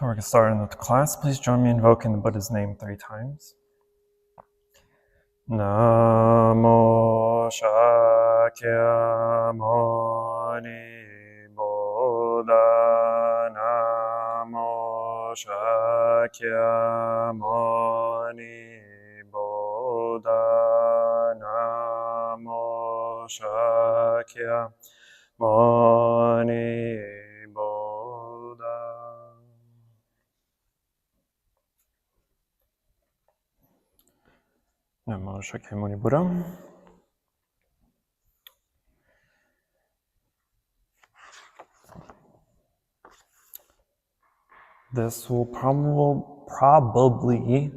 Before we get started with the class, please join me in invoking the Buddha's name 3 times. Namo Shakyamuni Buddha. Namo Shakyamuni Buddha. Namo Shakyamuni Buddha. Namo Shakyamuni Buddha. This will probably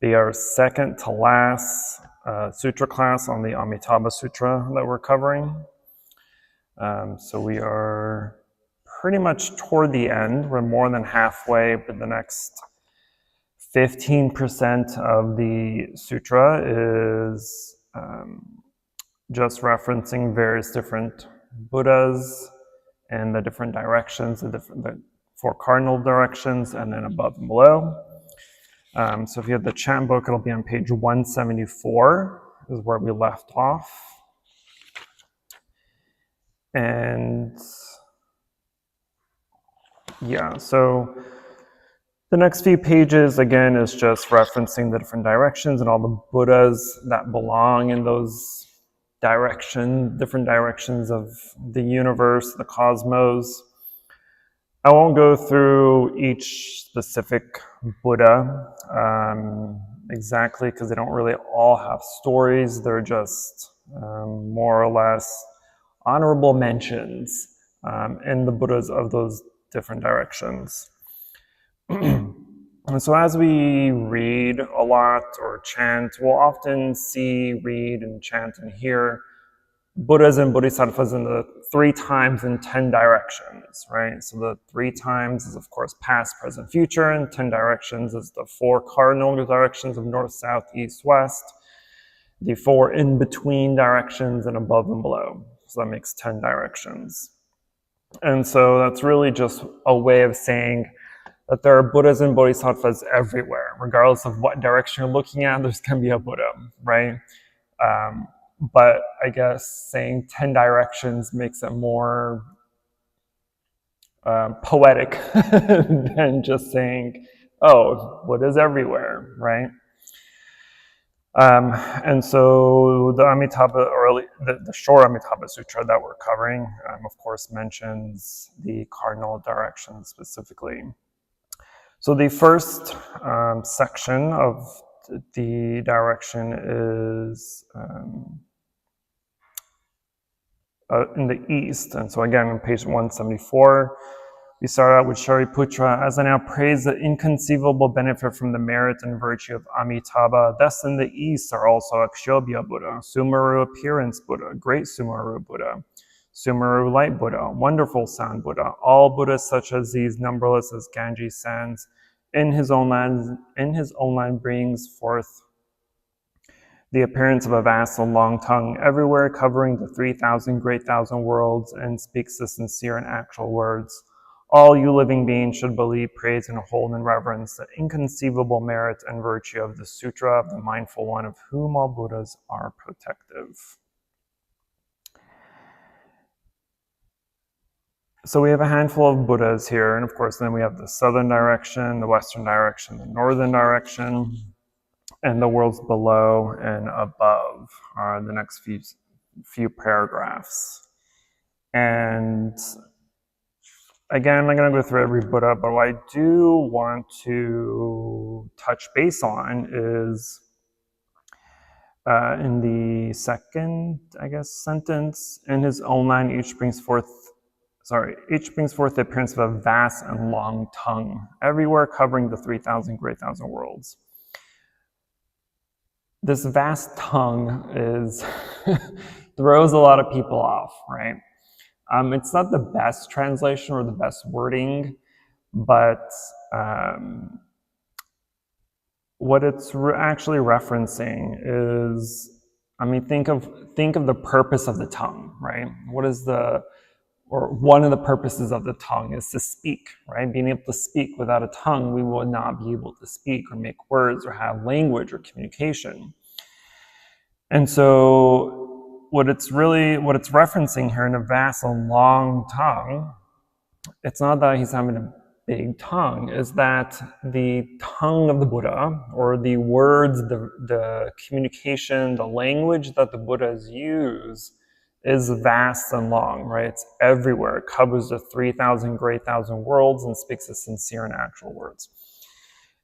be our second to last sutra class on the Amitabha Sutra that we're covering. So we are pretty much toward the end. We're more than halfway, but the next 15% of the sutra is just referencing various different Buddhas and the different directions, the 4 cardinal directions, and then above and below. So if you have the chant book, it'll be on page 174, is where we left off. And yeah, so the next few pages, again, is just referencing the different directions and all the Buddhas that belong in those different directions of the universe, the cosmos. I won't go through each specific Buddha exactly, because they don't really all have stories. They're just more or less honorable mentions in the Buddhas of those different directions. And so as we read a lot or chant, we'll often see, read, and chant and hear Buddhas and Bodhisattvas in the 3 times in 10 directions, right? So the 3 times is, of course, past, present, future, and 10 directions is the 4 cardinal directions of north, south, east, west, the 4 in-between directions, and above and below. So that makes 10 directions. And so that's really just a way of saying that there are Buddhas and Bodhisattvas everywhere. Regardless of what direction you're looking at, there's going to be a Buddha, right? But I guess saying 10 directions makes it more poetic than just saying, oh, Buddha's everywhere, right? And so the Amitabha, or the short Amitabha Sutra that we're covering, of course, mentions the cardinal directions specifically. So the first section of the direction is in the east. And so again, on page 174, we start out with Shariputra. As I now praise the inconceivable benefit from the merit and virtue of Amitabha, thus in the east are also Akshobhya Buddha, Sumaru Appearance Buddha, Great Sumaru Buddha, Sumaru Light Buddha, Wonderful Sound Buddha, all Buddhas such as these, numberless as Ganges sands, in his own land brings forth the appearance of a vast and long tongue, everywhere covering the 3,000 great thousand worlds, and speaks the sincere and actual words. All you living beings should believe, praise, and hold in reverence the inconceivable merit and virtue of the Sutra of the Mindful One, of whom all Buddhas are protective. So we have a handful of Buddhas here, and of course then we have the southern direction, the western direction, the northern direction, and the worlds below and above are the next few paragraphs. And again, I'm not going to go through every Buddha, but what I do want to touch base on is in the second, sentence, in his own land each brings forth the appearance of a vast and long tongue, everywhere covering the 3,000 great thousand worlds. This vast tongue throws a lot of people off, right? It's not the best translation or the best wording, but what it's actually referencing is, think of the purpose of the tongue, right? or one of the purposes of the tongue is to speak, right? Being able to speak. Without a tongue, we will not be able to speak or make words or have language or communication. And so what it's referencing here in a vast and long tongue, it's not that he's having a big tongue, is that the tongue of the Buddha, or the words, the communication, the language that the Buddhas use is vast and long, right? It's everywhere. It covers the 3,000 great thousand worlds and speaks the sincere and actual words.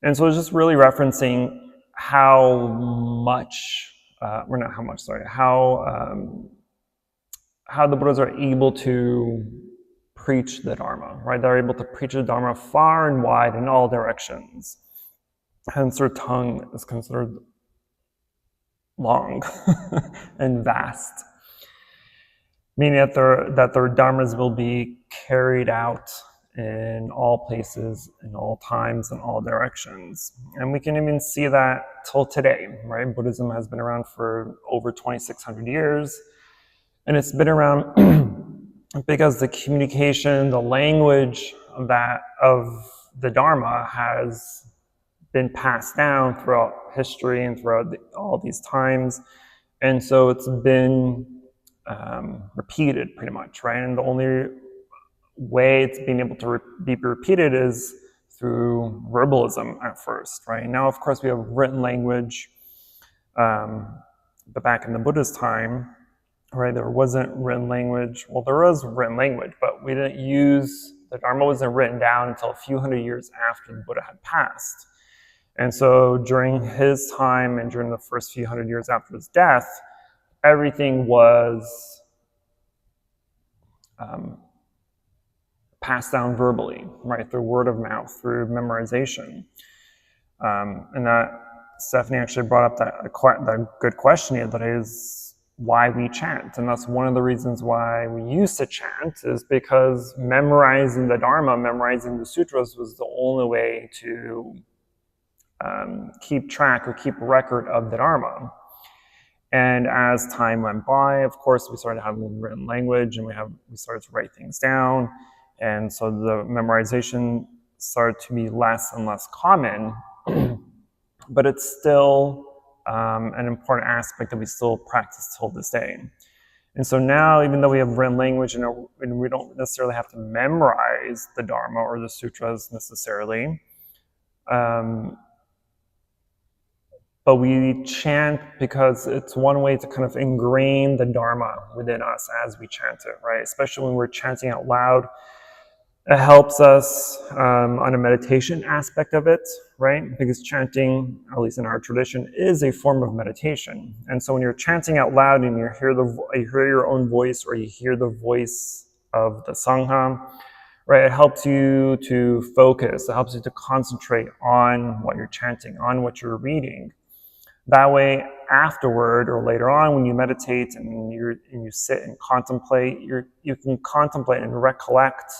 And so it's just really referencing how much, how the Buddhas are able to preach the Dharma, right? They're able to preach the Dharma far and wide in all directions. Hence their tongue is considered long and vast, meaning that their dharmas will be carried out in all places, in all times, in all directions. And we can even see that till today, right? Buddhism has been around for over 2,600 years, and it's been around because the communication, the language of the Dharma has been passed down throughout history and throughout all these times. And so it's been repeated pretty much, right? And the only way it's being able to be repeated is through verbalism at first, right? Now, of course, we have written language, but back in the Buddha's time, right, there wasn't written language. Well, there was written language, but we didn't use, the Dharma wasn't written down until a few hundred years after the Buddha had passed. And so during his time and during the first few hundred years after his death, everything was passed down verbally, right, through word of mouth, through memorization. And that Stephanie actually brought up that good question here, that is why we chant. And that's one of the reasons why we used to chant, is because memorizing the Dharma, memorizing the sutras was the only way to keep track or keep record of the Dharma. And as time went by, of course, we started having written language, and we started to write things down. And so the memorization started to be less and less common, but it's still an important aspect that we still practice till this day. And so now, even though we have written language and we don't necessarily have to memorize the Dharma or the sutras necessarily, but we chant because it's one way to kind of ingrain the Dharma within us as we chant it, right? Especially when we're chanting out loud. It helps us on a meditation aspect of it, right? Because chanting, at least in our tradition, is a form of meditation. And so when you're chanting out loud and you hear your own voice, or you hear the voice of the Sangha, right? It helps you to focus. It helps you to concentrate on what you're chanting, on what you're reading. That way, afterward or later on, when you meditate and you sit and contemplate, you can contemplate and recollect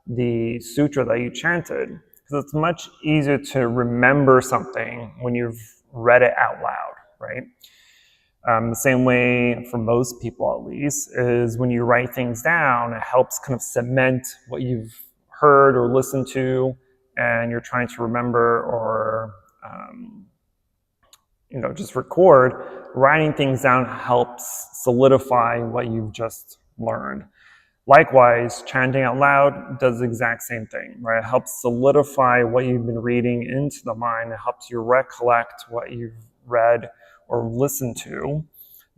the sutra that you chanted, because it's much easier to remember something when you've read it out loud, right? The same way for most people, at least, is when you write things down, it helps kind of cement what you've heard or listened to, and you're trying to remember or just record. Writing things down helps solidify what you've just learned. Likewise, chanting out loud does the exact same thing, right? It helps solidify what you've been reading into the mind. It helps you recollect what you've read or listened to.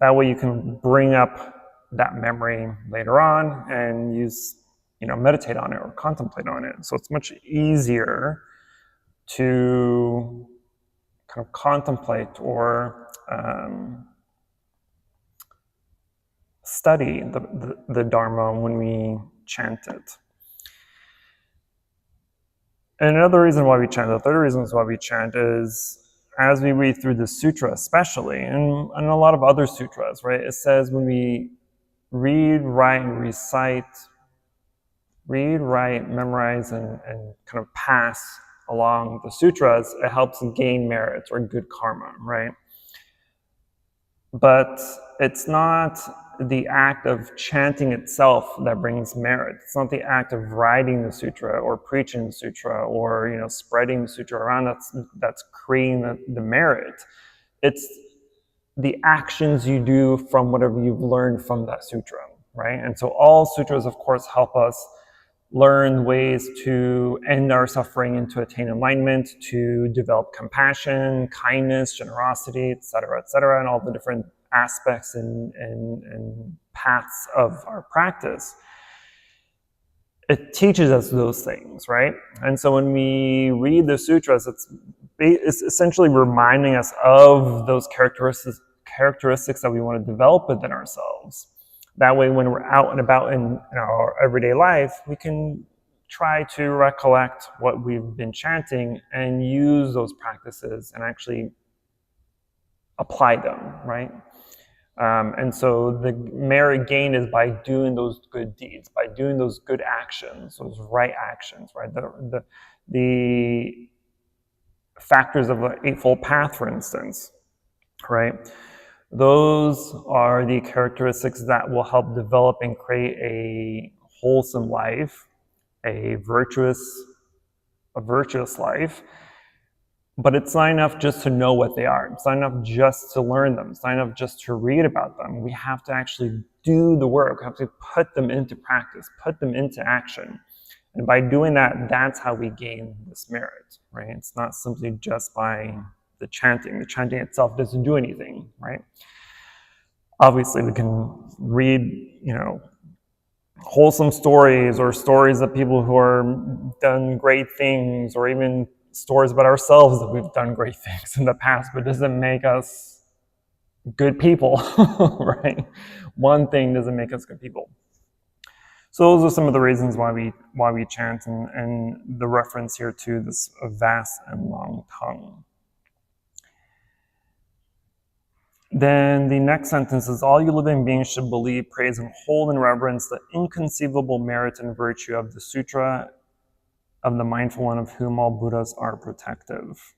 That way you can bring up that memory later on and meditate on it or contemplate on it. So it's much easier to kind of contemplate or study the Dharma when we chant it. And another reason why we chant, the third reason why we chant, is as we read through the sutra especially, and a lot of other sutras, right? It says when we read, write, and recite, memorize, and kind of pass along the sutras, it helps gain merit or good karma, right? But it's not the act of chanting itself that brings merit. It's not the act of writing the sutra or preaching the sutra or spreading the sutra around that's creating the merit. It's the actions you do from whatever you've learned from that sutra, right? And so all sutras, of course, help us learn ways to end our suffering and to attain enlightenment, to develop compassion, kindness, generosity, etc., and all the different aspects and paths of our practice. It teaches us those things, right? And so when we read the sutras, it's essentially reminding us of those characteristics that we want to develop within ourselves. That way, when we're out and about in our everyday life, we can try to recollect what we've been chanting and use those practices and actually apply them, right? And so the merit gained is by doing those good deeds, by doing those good actions, those right actions, right? The factors of the Eightfold Path, for instance, right? Those are the characteristics that will help develop and create a wholesome life, a virtuous life. But it's not enough just to know what they are. It's not enough just to learn them. It's not enough just to read about them. We have to actually do the work. We have to put them into practice, put them into action. And by doing that, that's how we gain this merit, right? It's not simply just by the chanting. The chanting itself doesn't do anything, right? Obviously, we can read, wholesome stories or stories of people who are done great things, or even stories about ourselves that we've done great things in the past, but it doesn't make us good people, right? One thing doesn't make us good people. So those are some of the reasons why we chant, and the reference here to this vast and long tongue. Then the next sentence is, all you living beings should believe, praise, and hold in reverence the inconceivable merit and virtue of the Sutra of the Mindful One, of whom all Buddhas are protective.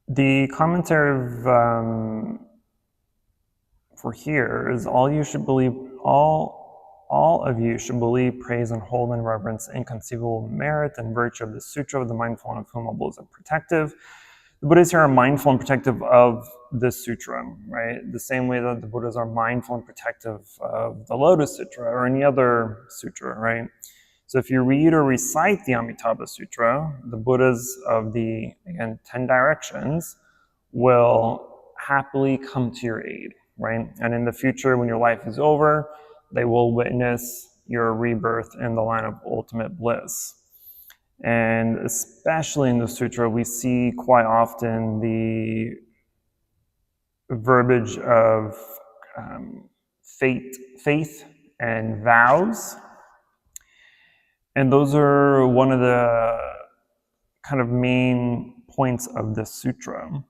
The commentary for here is, all of you should believe, praise, and hold in reverence the inconceivable merit and virtue of the Sutra of the Mindful One, of whom all Buddhas are protective. The Buddhas here are mindful and protective of this sutra, right? The same way that the Buddhas are mindful and protective of the Lotus Sutra or any other sutra, right? So if you read or recite the Amitabha Sutra, the Buddhas of the, again, 10 directions will happily come to your aid, right? And in the future, when your life is over, they will witness your rebirth in the line of ultimate bliss. And especially in the sutra, we see quite often the verbiage of faith and vows. And those are one of the kind of main points of the sutra,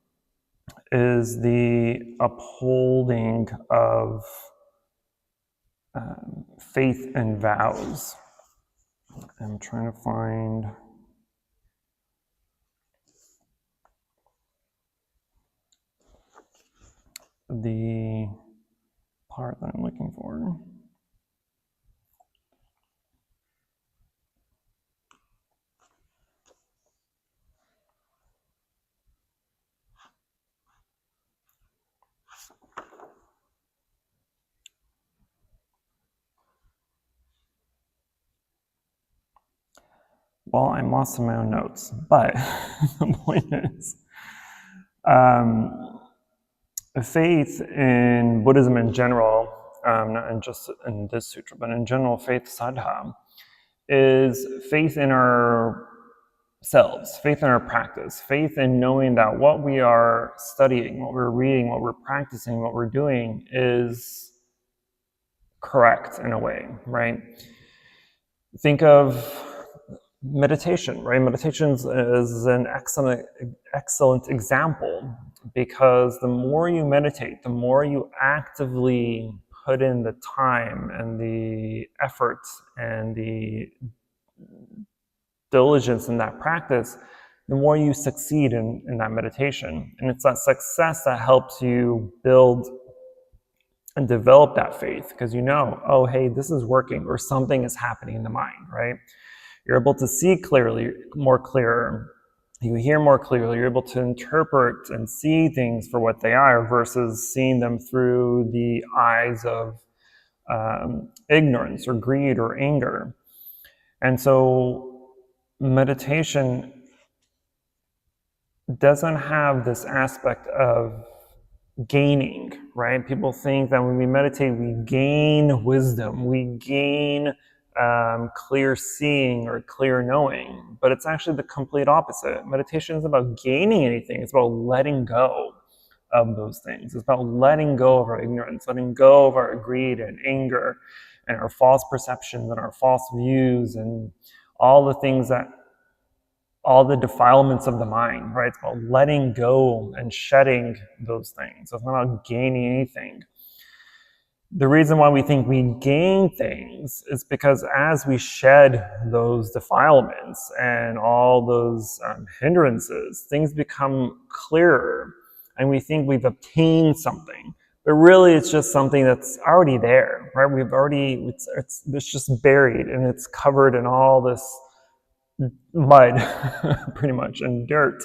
is the upholding of faith and vows. I'm trying to find the part that I'm looking for. Well, I'm lost in my own notes, but the point is, faith in Buddhism in general, not just in this sutra, but in general, faith sadha, is faith in ourselves, faith in our practice, faith in knowing that what we are studying, what we're reading, what we're practicing, what we're doing is correct in a way, right? Think of meditation, right? Meditation is an excellent example, because the more you meditate, the more you actively put in the time and the effort and the diligence in that practice, the more you succeed in that meditation. And it's that success that helps you build and develop that faith, because you know, oh, hey, this is working, or something is happening in the mind, right? You're able to see clearly, more clearer. You hear more clearly. You're able to interpret and see things for what they are versus seeing them through the eyes of ignorance or greed or anger. And so meditation doesn't have this aspect of gaining, right? People think that when we meditate, we gain wisdom, we gain clear seeing or clear knowing, but it's actually the complete opposite. Meditation isn't about gaining anything. It's about letting go of those things. It's about letting go of our ignorance, letting go of our greed and anger and our false perceptions and our false views and all the things that, all the defilements of the mind, right? It's about letting go and shedding those things. So it's not about gaining anything. The reason why we think we gain things is because as we shed those defilements and all those hindrances, things become clearer and we think we've obtained something. But really it's just something that's already there, right? It's just buried and it's covered in all this mud, pretty much, and dirt.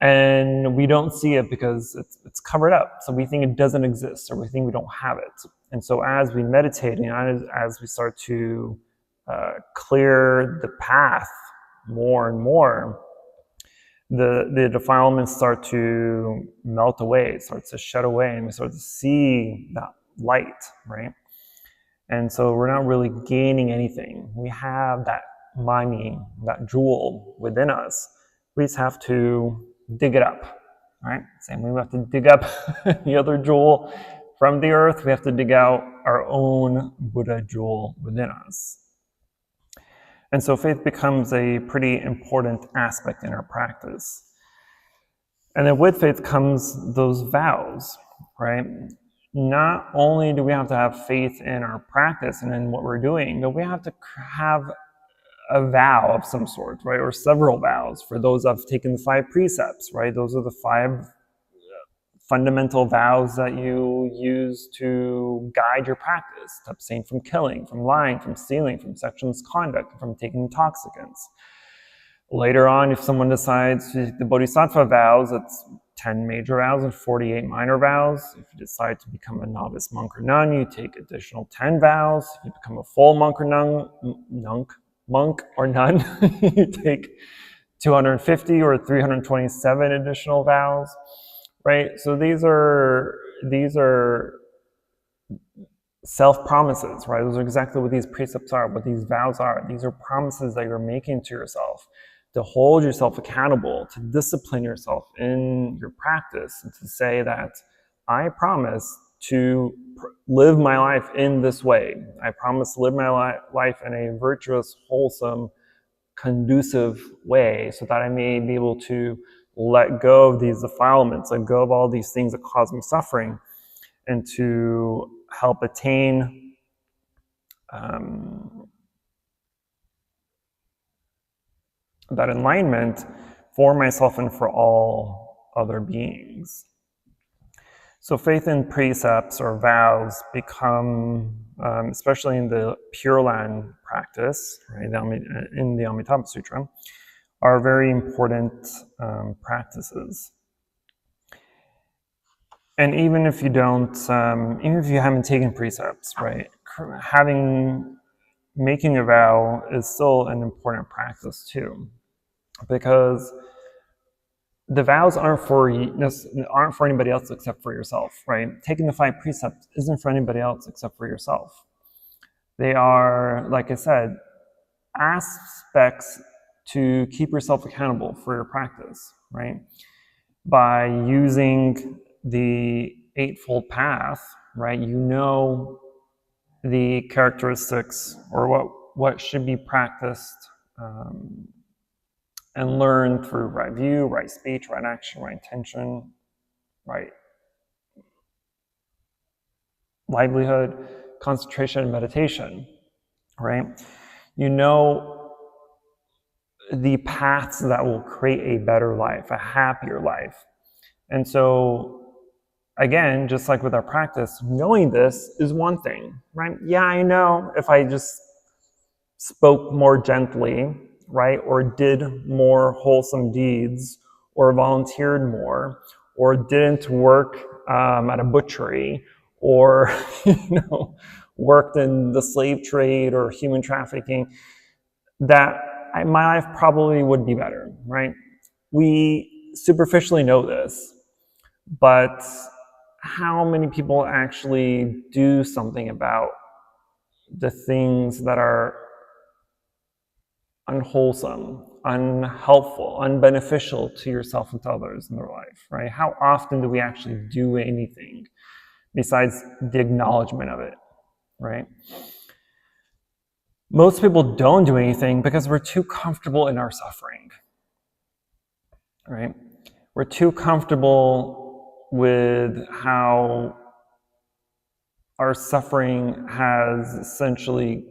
And we don't see it because it's covered up. So we think it doesn't exist, or we think we don't have it. And so as we meditate, and as we start to clear the path more and more, the defilements start to melt away, it starts to shed away, and we start to see that light, right? And so we're not really gaining anything. We have that money, that jewel within us. We just have to dig it up, right? Same way we have to dig up the other jewel from the earth, we have to dig out our own Buddha jewel within us. And so faith becomes a pretty important aspect in our practice. And then with faith comes those vows, right? Not only do we have to have faith in our practice and in what we're doing, but we have to have a vow of some sort, right? Or several vows. For those that have taken the 5 precepts, right? Those are the 5 fundamental vows that you use to guide your practice. To abstain from killing, from lying, from stealing, from sexual misconduct, from taking intoxicants. Later on, if someone decides to take the Bodhisattva vows, it's 10 major vows and 48 minor vows. If you decide to become a novice monk or nun, you take additional 10 vows. If you become a full monk or monk or nun, you take 250 or 327 additional vows, right? So these are self-promises, right? Those are exactly what these precepts are, what these vows are. These are promises that you're making to yourself to hold yourself accountable, to discipline yourself in your practice, and to say that I promise to live my life in this way. I promise to live my life in a virtuous, wholesome, conducive way so that I may be able to let go of these defilements, let go of all these things that cause me suffering, and to help attain that enlightenment for myself and for all other beings. So faith in precepts or vows become, especially in the Pure Land practice, right, in the Amitabha Sutra, are very important practices. And even if you don't, even if you haven't taken precepts, right, making a vow is still an important practice too, because the vows aren't for anybody else except for yourself, right? Taking the 5 precepts isn't for anybody else except for yourself. They are, like I said, aspects to keep yourself accountable for your practice, right? By using the Eightfold Path, right? You know the characteristics or what should be practiced and learned through right view, right speech, right action, right intention, right livelihood, concentration, and meditation, right? You know the paths that will create a better life, a happier life. And so, again, just like with our practice, knowing this is one thing, right? Yeah, I know if I just spoke more gently, right, or did more wholesome deeds, or volunteered more, or didn't work at a butchery, or worked in the slave trade or human trafficking, that my life probably would be better, right? We superficially know this, but how many people actually do something about the things that are unwholesome, unhelpful, unbeneficial to yourself and to others in their life, right? How often do we actually do anything besides the acknowledgement of it, right? Most people don't do anything because we're too comfortable in our suffering, right? We're too comfortable with how our suffering has essentially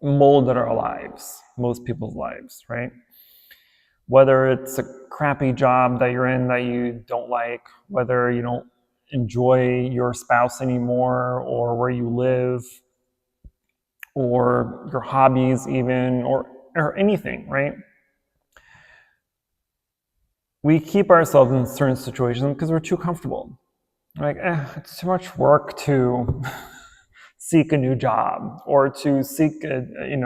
molded our lives, most people's lives, right? Whether it's a crappy job that you're in that you don't like, whether you don't enjoy your spouse anymore, or where you live, or your hobbies even, or anything, right? We keep ourselves in certain situations because we're too comfortable. Like, it's too much work to seek a new job, or to seek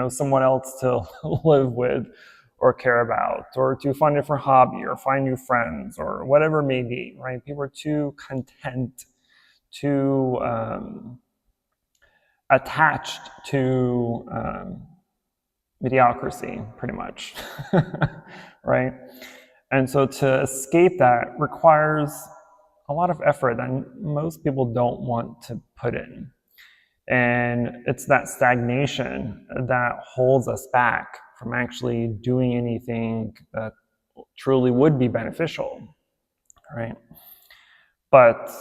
someone else to live with or care about, or to find a different hobby, or find new friends, or whatever it may be, right? People are too content, too attached to mediocrity, pretty much, right? And so to escape that requires a lot of effort that most people don't want to put in. And it's that stagnation that holds us back from actually doing anything that truly would be beneficial, right? But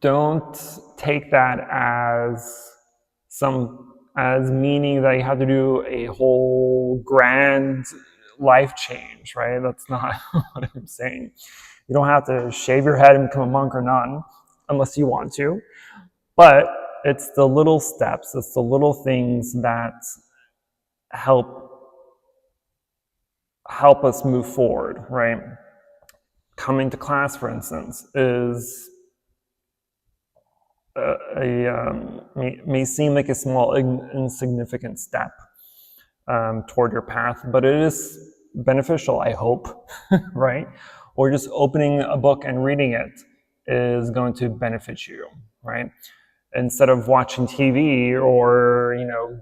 don't take that as meaning that you have to do a whole grand life change, right? That's not what I'm saying. You don't have to shave your head and become a monk or nun unless you want to. But it's the little steps, it's the little things that help us move forward, right? Coming to class, for instance, is may seem like a small, insignificant step toward your path, but it is beneficial, I hope, right? Or just opening a book and reading it is going to benefit you, right? Instead of watching TV or,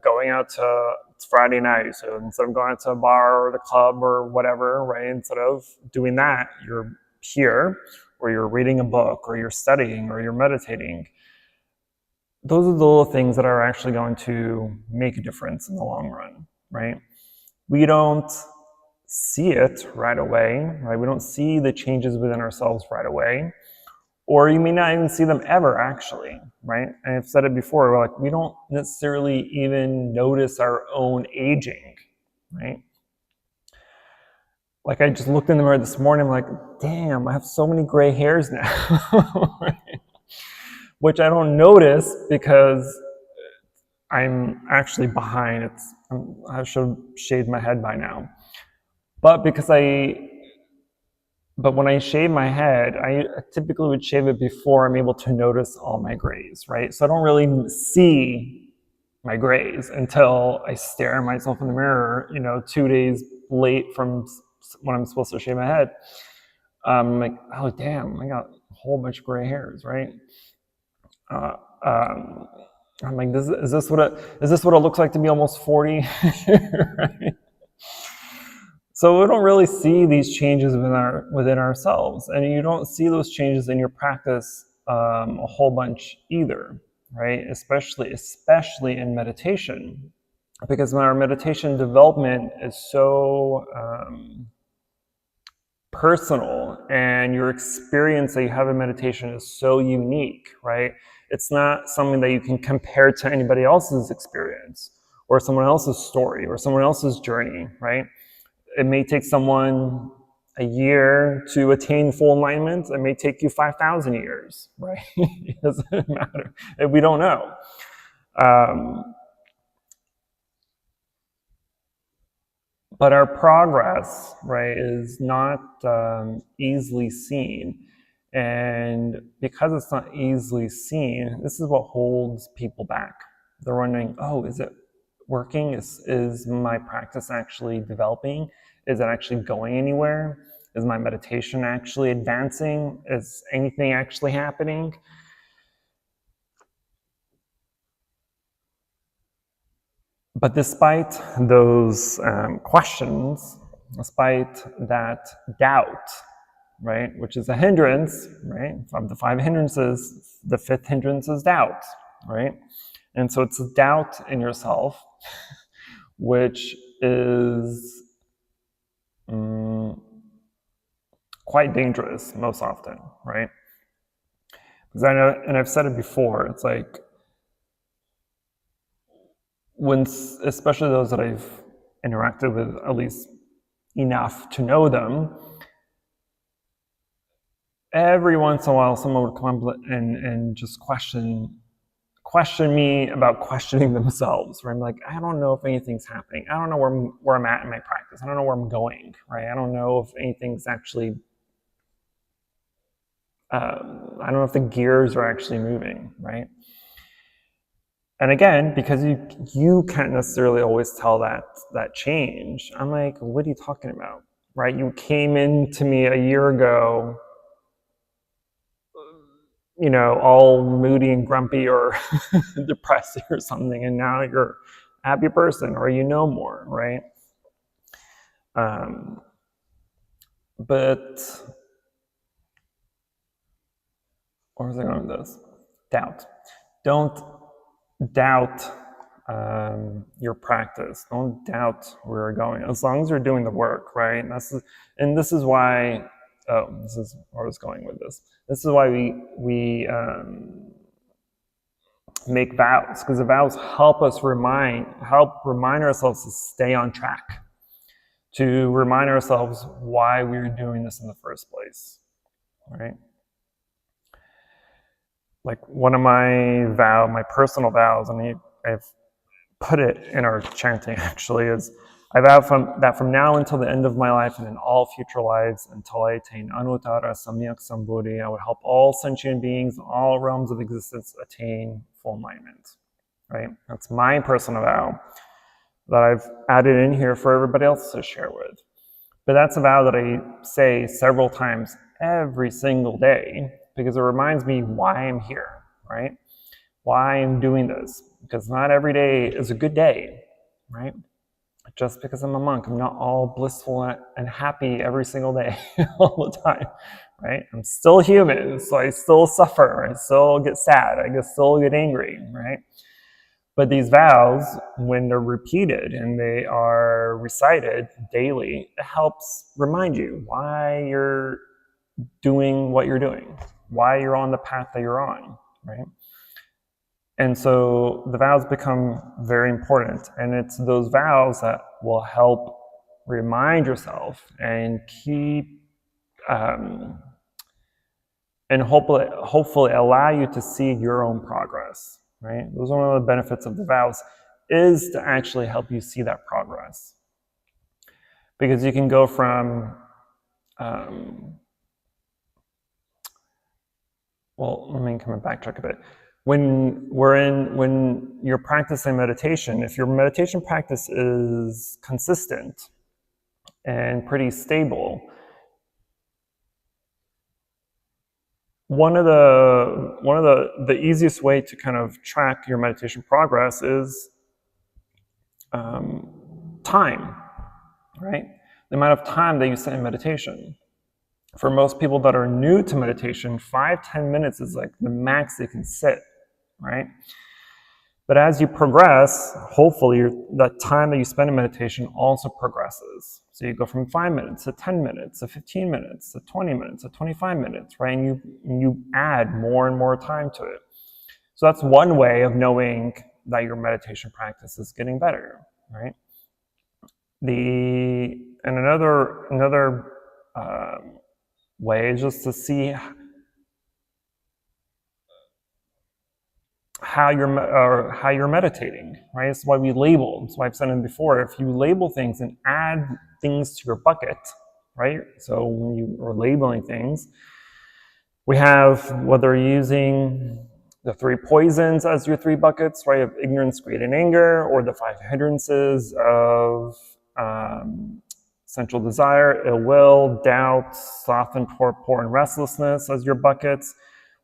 going out to, it's Friday night, so instead of going out to a bar or the club or whatever, right? Instead of doing that, you're here, or you're reading a book, or you're studying, or you're meditating. Those are the little things that are actually going to make a difference in the long run, right? We don't see it right away, right? We don't see the changes within ourselves right away. Or you may not even see them ever, actually, right? And I've said it before, we don't necessarily even notice our own aging, right? Like, I just looked in the mirror this morning, I'm like, damn, I have so many gray hairs now, right? Which I don't notice because I'm actually behind. I should have shaved my head by now. But when I shave my head, I typically would shave it before I'm able to notice all my grays, right? So I don't really see my grays until I stare at myself in the mirror, 2 days late from when I'm supposed to shave my head. I'm like, oh damn, I got a whole bunch of gray hairs, right? I'm like, is this what it looks like to be almost 40? Right? So we don't really see these changes within ourselves, and you don't see those changes in your practice a whole bunch either, right? Especially in meditation, because when our meditation development is so personal, and your experience that you have in meditation is so unique, right? It's not something that you can compare to anybody else's experience. or someone else's story, or someone else's journey, right? It may take someone a year to attain full enlightenment. It may take you 5,000 years, right? It doesn't matter. We don't know. But our progress, right, is not easily seen. And because it's not easily seen, this is what holds people back. They're wondering, oh, is it working? Is my practice actually developing? Is it actually going anywhere? Is my meditation actually advancing? Is anything actually happening? But despite those questions, despite that doubt, right, which is a hindrance, right, of the 5 hindrances, the 5th hindrance is doubt, right? And so it's a doubt in yourself, which is quite dangerous most often, right? Because I know, and I've said it before, it's like, when, especially those that I've interacted with at least enough to know them, every once in a while someone would come up and just question me about questioning themselves, right? I'm like, I don't know if anything's happening. I don't know where I'm at in my practice. I don't know where I'm going, right? I don't know if anything's actually, I don't know if the gears are actually moving, right? And again, because you can't necessarily always tell that change, I'm like, what are you talking about, right? You came into me a year ago, you know, all moody and grumpy or depressed or something, and now you're a happy person, or you know more, right? But where was I going with this? Doubt. Don't doubt your practice. Don't doubt where you're going, as long as you're doing the work, right? And this is why. Oh, this is where I was going with this. This is why we make vows, because the vows help us remind ourselves to stay on track, to remind ourselves why we're doing this in the first place, right? Like one of my personal vows, and I've put it in our chanting actually, is I vow from now until the end of my life and in all future lives until I attain Anuttara Samyak Sambodhi, I would help all sentient beings in all realms of existence attain full enlightenment, right? That's my personal vow that I've added in here for everybody else to share with. But that's a vow that I say several times every single day, because it reminds me why I'm here, right? Why I'm doing this. Because not every day is a good day, right? Just because I'm a monk, I'm not all blissful and happy every single day, all the time, right? I'm still human, so I still suffer, I still get sad, I still get angry, right? But these vows, when they're repeated and they are recited daily, it helps remind you why you're doing what you're doing, why you're on the path that you're on, right? And so the vows become very important, and it's those vows that will help remind yourself and keep, and hopefully allow you to see your own progress, right? Those are one of the benefits of the vows, is to actually help you see that progress. Because you can go from, well, let me come backtrack a bit. When you're practicing meditation, if your meditation practice is consistent and pretty stable, one of the easiest way to kind of track your meditation progress is time, right? The amount of time that you spend in meditation. For most people that are new to meditation, 5-10 minutes is like the max they can sit, right? But as you progress, hopefully the time that you spend in meditation also progresses. So you go from 5 minutes to 10 minutes to 15 minutes to 20 minutes to 25 minutes, right? And you add more and more time to it. So that's one way of knowing that your meditation practice is getting better, right? Another way is just to see how you're meditating, right? That's why we label. That's why I've said it before. If you label things and add things to your bucket, right? So when you are labeling things, we have whether you're using the 3 poisons as your 3 buckets, right? Of ignorance, greed, and anger, or the 5 hindrances of sensual desire, ill will, doubt, sloth, and torpor, and restlessness as your buckets.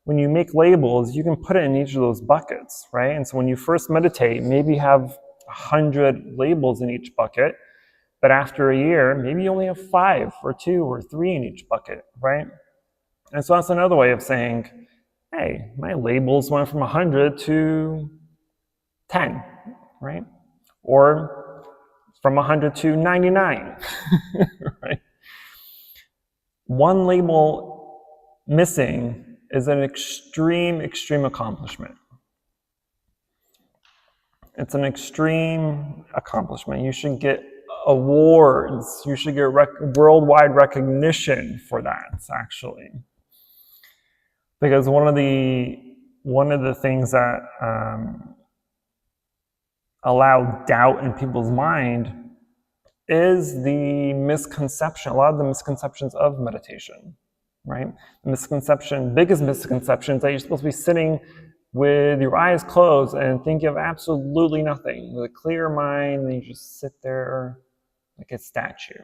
When you make labels, you can put it in each of those buckets, right? And so when you first meditate, maybe you have 100 labels in each bucket, but after a year, maybe you only have 5 or 2 or 3 in each bucket, right? And so that's another way of saying, hey, my labels went from 100 to 10, right? Or from 100 to 99, right? One label missing is an extreme accomplishment. It's an extreme accomplishment. You should get awards. You should get worldwide recognition for that, actually. Because one of the things that allow doubt in people's mind is the misconception, a lot of the misconceptions of meditation, right? The biggest misconception is that you're supposed to be sitting with your eyes closed and thinking of absolutely nothing, with a clear mind, and you just sit there like a statue.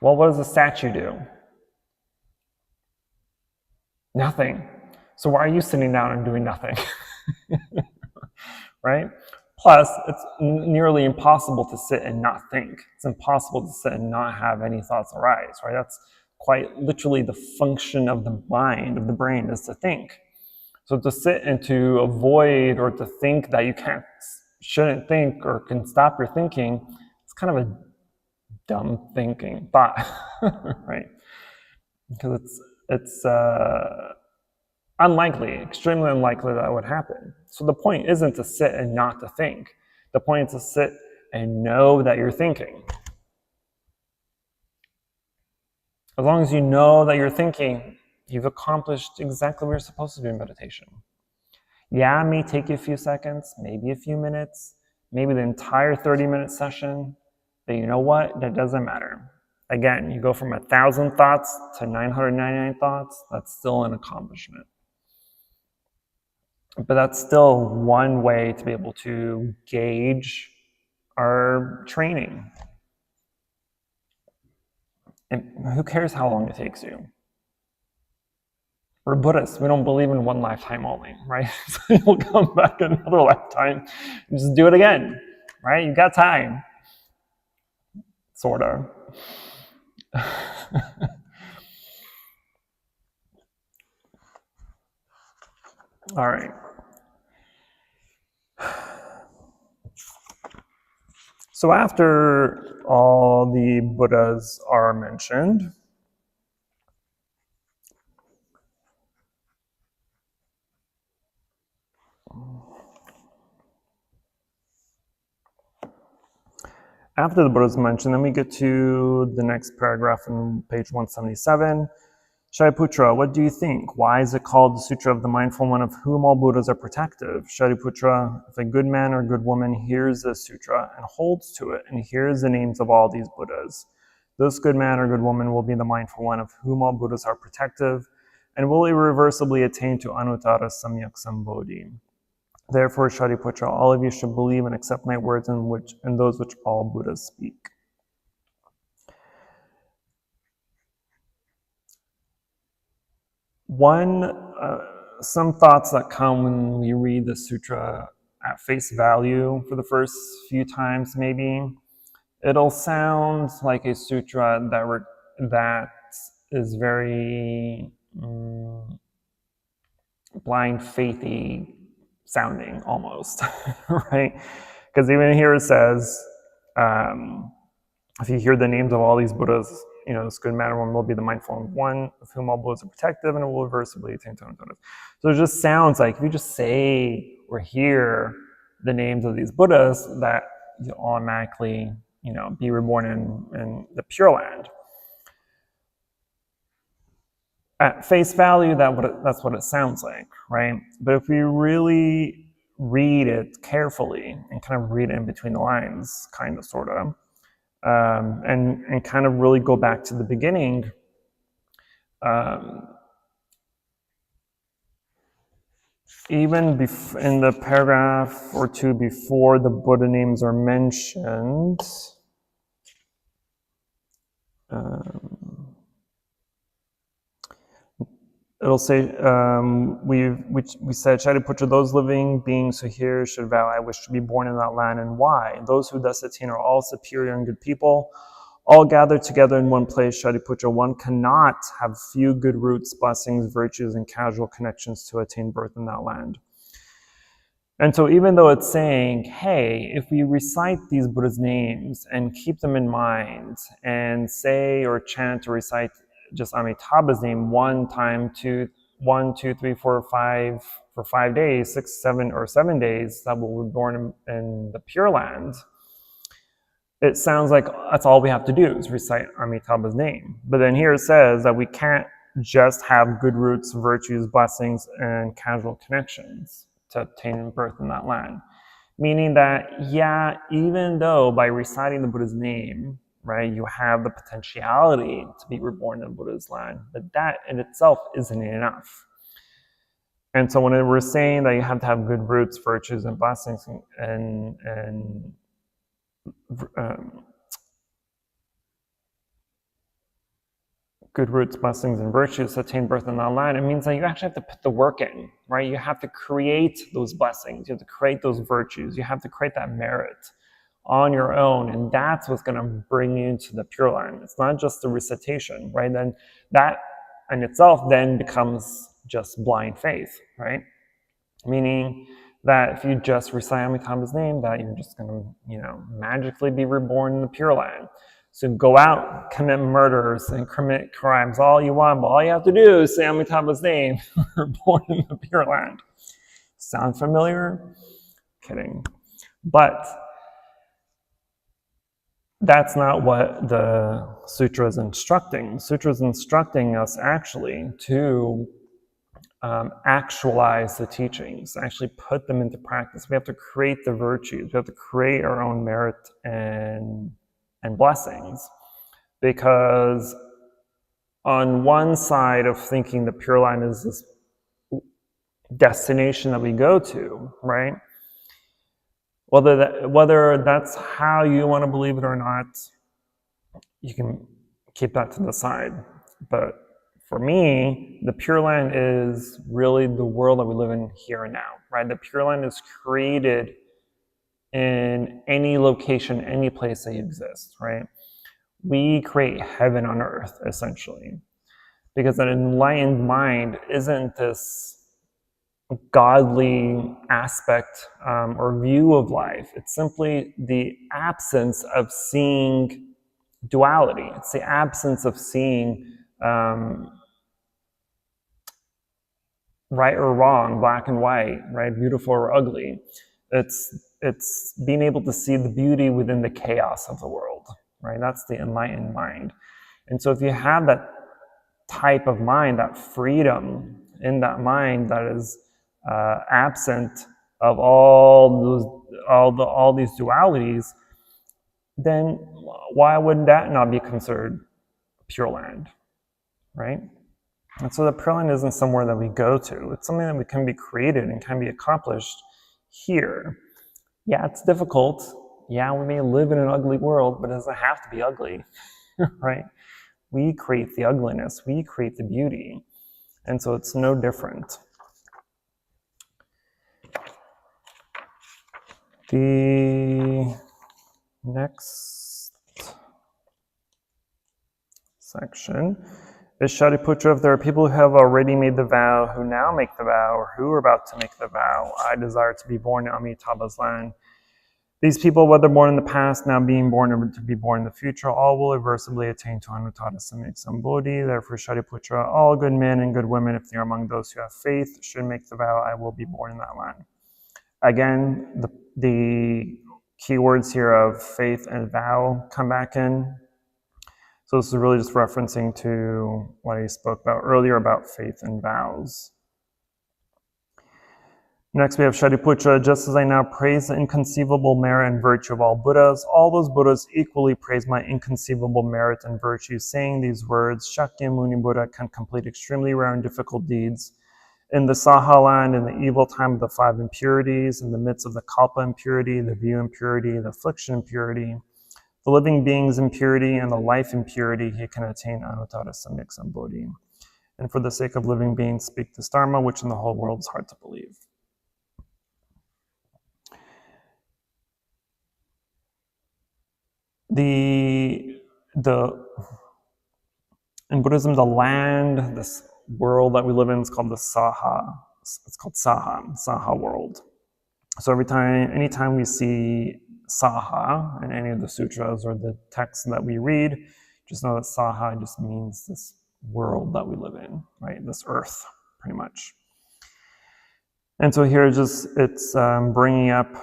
Well, what does a statue do? Nothing. So why are you sitting down and doing nothing? Right? Plus, it's nearly impossible to sit and not think. It's impossible to sit and not have any thoughts arise, right? That's quite literally the function of the mind, of the brain, is to think. So to sit and to avoid or to think that you shouldn't think or can stop your thinking, it's kind of a dumb thinking thought, right? Because it's unlikely, extremely unlikely that would happen. So the point isn't to sit and not to think. The point is to sit and know that you're thinking. As long as you know that you're thinking, you've accomplished exactly what you're supposed to do in meditation. Yeah, it may take you a few seconds, maybe a few minutes, maybe the entire 30-minute session, but you know what? That doesn't matter. Again, you go from 1,000 thoughts to 999 thoughts, that's still an accomplishment. But that's still one way to be able to gauge our training. And who cares how long it takes you? We're Buddhists. We don't believe in one lifetime only, right? So you'll come back another lifetime and just do it again, right? You've got time. Sort of. All right. So after all the Buddhas are mentioned, after the Buddhas mentioned, then we get to the next paragraph on page 177. Shariputra, what do you think? Why is it called the Sutra of the Mindful One, of whom all Buddhas are protective? Shariputra, if a good man or good woman hears this sutra and holds to it and hears the names of all these Buddhas, this good man or good woman will be the mindful one of whom all Buddhas are protective and will irreversibly attain to Anuttara Samyak Sambodhi. Therefore, Shariputra, all of you should believe and accept my words and those which all Buddhas speak. Some thoughts that come when we read the sutra at face value for the first few times, maybe, it'll sound like a sutra that is very blind faithy sounding almost, right? Because even here it says, if you hear the names of all these Buddhas, this good manner one will be the mindful one of whom all Buddhas are protective, and it will reversibly attain total. So it just sounds like if you just say or hear the names of these Buddhas, that you automatically, be reborn in the Pure Land. At face value, that's what it sounds like, right? But if we really read it carefully and kind of read it in between the lines, kind of, sort of, and kind of really go back to the beginning, even in the paragraph or two before the Buddha names are mentioned, it'll say, we said, Shariputra, those living beings who hear should vow, I wish to be born in that land, and why? Those who thus attain are all superior and good people, all gathered together in one place. Shariputra, one cannot have few good roots, blessings, virtues, and casual connections to attain birth in that land. And so even though it's saying, hey, if we recite these Buddha's names and keep them in mind and say or chant or recite just Amitabha's name 1, 2, 3, 4, 5 for 5 days, 6, 7, or 7 days, that will be born in the Pure Land, it sounds like that's all we have to do is recite Amitabha's name. But then here it says that we can't just have good roots, virtues, blessings, and casual connections to obtain birth in that land. Meaning that, yeah, even though by reciting the Buddha's name, right, you have the potentiality to be reborn in Buddha's land, but that in itself isn't enough. And so when we're saying that you have to have good roots, virtues, and blessings, and good roots, blessings, and virtues to attain birth in that land, it means that you actually have to put the work in, right? You have to create those blessings. You have to create those virtues. You have to create that merit on your own, and that's what's going to bring you to the Pure Land. It's not just the recitation, right? Then that in itself then becomes just blind faith, right? Meaning that if you just recite Amitabha's name, that you're just going to, magically be reborn in the Pure Land. So go out, commit murders, and commit crimes all you want, but all you have to do is say Amitabha's name, you're born in the Pure Land. Sound familiar? Kidding. But that's not what the sutra is instructing. The sutra is instructing us actually to actualize the teachings, actually put them into practice. We have to create the virtues. We have to create our own merit and blessings. Because on one side of thinking the Pure Land is this destination that we go to, right? Whether that's how you want to believe it or not, you can keep that to the side. But for me, the Pure Land is really the world that we live in here and now, right? The Pure Land is created in any location, any place that you exist, right? We create heaven on earth, essentially. Because an enlightened mind isn't this godly aspect or view of life. It's simply the absence of seeing duality. It's the absence of seeing right or wrong, black and white, right, beautiful or ugly. It's being able to see the beauty within the chaos of the world, right? That's the enlightened mind. And so if you have that type of mind, that freedom in that mind that is absent of all these dualities, then why would that not be considered Pure Land, right? And so the Pure Land isn't somewhere that we go to. It's something that can be created and can be accomplished here. Yeah, it's difficult. Yeah, we may live in an ugly world, but it doesn't have to be ugly, right? We create the ugliness. We create the beauty. And so it's no different. The next section is Shariputra. If there are people who have already made the vow, who now make the vow, or who are about to make the vow, I desire to be born in Amitabha's land. These people, whether born in the past, now being born, or to be born in the future, all will irreversibly attain to Anuttara Samyak Sambodhi. Therefore, Shariputra, all good men and good women, if they are among those who have faith, should make the vow, I will be born in that land. Again, the keywords here of faith and vow come back in. So this is really just referencing to what I spoke about earlier about faith and vows. Next we have Shariputra, just as I now praise the inconceivable merit and virtue of all Buddhas, all those Buddhas equally praise my inconceivable merit and virtue, saying these words, Shakyamuni Buddha can complete extremely rare and difficult deeds. In the Saha land, in the evil time of the 5 impurities, in the midst of the Kalpa impurity, the view impurity, the affliction impurity, the living being's impurity, and the life impurity, he can attain Anuttara Samyak Sambodhi. And for the sake of living beings, speak this Dharma, which in the whole world is hard to believe. In Buddhism, the land, this world that we live in is called the Saha. It's called Saha world. So anytime we see Saha in any of the sutras or the texts that we read, just know that Saha just means this world that we live in, right? This earth, pretty much. And so here it's bringing up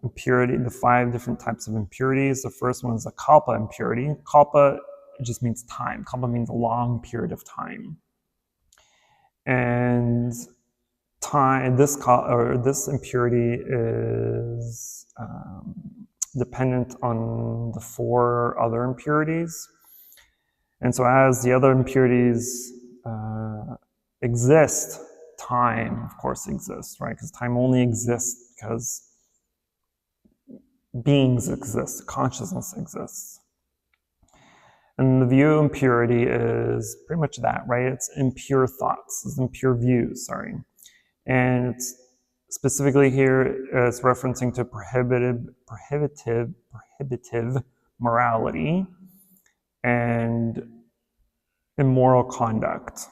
impurity, the 5 different types of impurities. The first one is the Kalpa impurity. Kalpa just means time. Kalpa means a long period of time. And this impurity is dependent on the 4 other impurities. And so as the other impurities exist, time, of course, exists, right? Because time only exists because beings exist, consciousness exists. And the view impurity is pretty much that, right? It's impure thoughts, it's impure views, sorry. And it's specifically here, it's referencing to prohibitive morality and immoral conduct.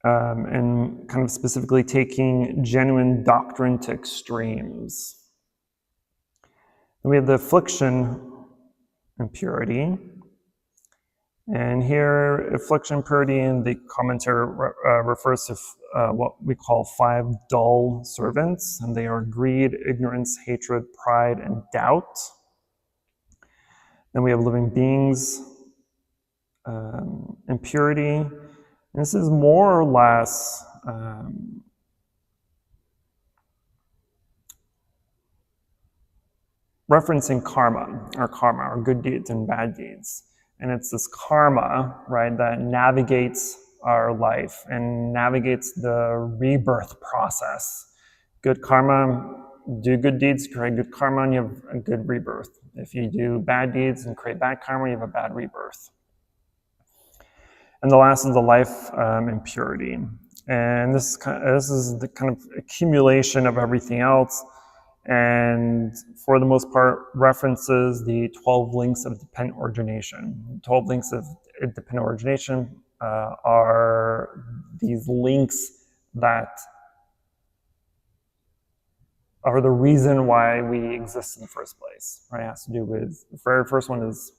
And kind of specifically taking genuine doctrine to extremes. And we have the affliction impurity. And here, affliction impurity in the commentary refers to what we call 5 dull servants, and they are greed, ignorance, hatred, pride, and doubt. Then we have living beings, impurity. And this is more or less referencing karma, or good deeds and bad deeds. And it's this karma, right, that navigates our life and navigates the rebirth process. Good karma, do good deeds, create good karma, and you have a good rebirth. If you do bad deeds and create bad karma, you have a bad rebirth. And the last is the life impurity. And this is the kind of accumulation of everything else. And for the most part, references the 12 links of dependent origination. 12 links of dependent origination are these links that are the reason why we exist in the first place. Right? It has to do with, the very first one is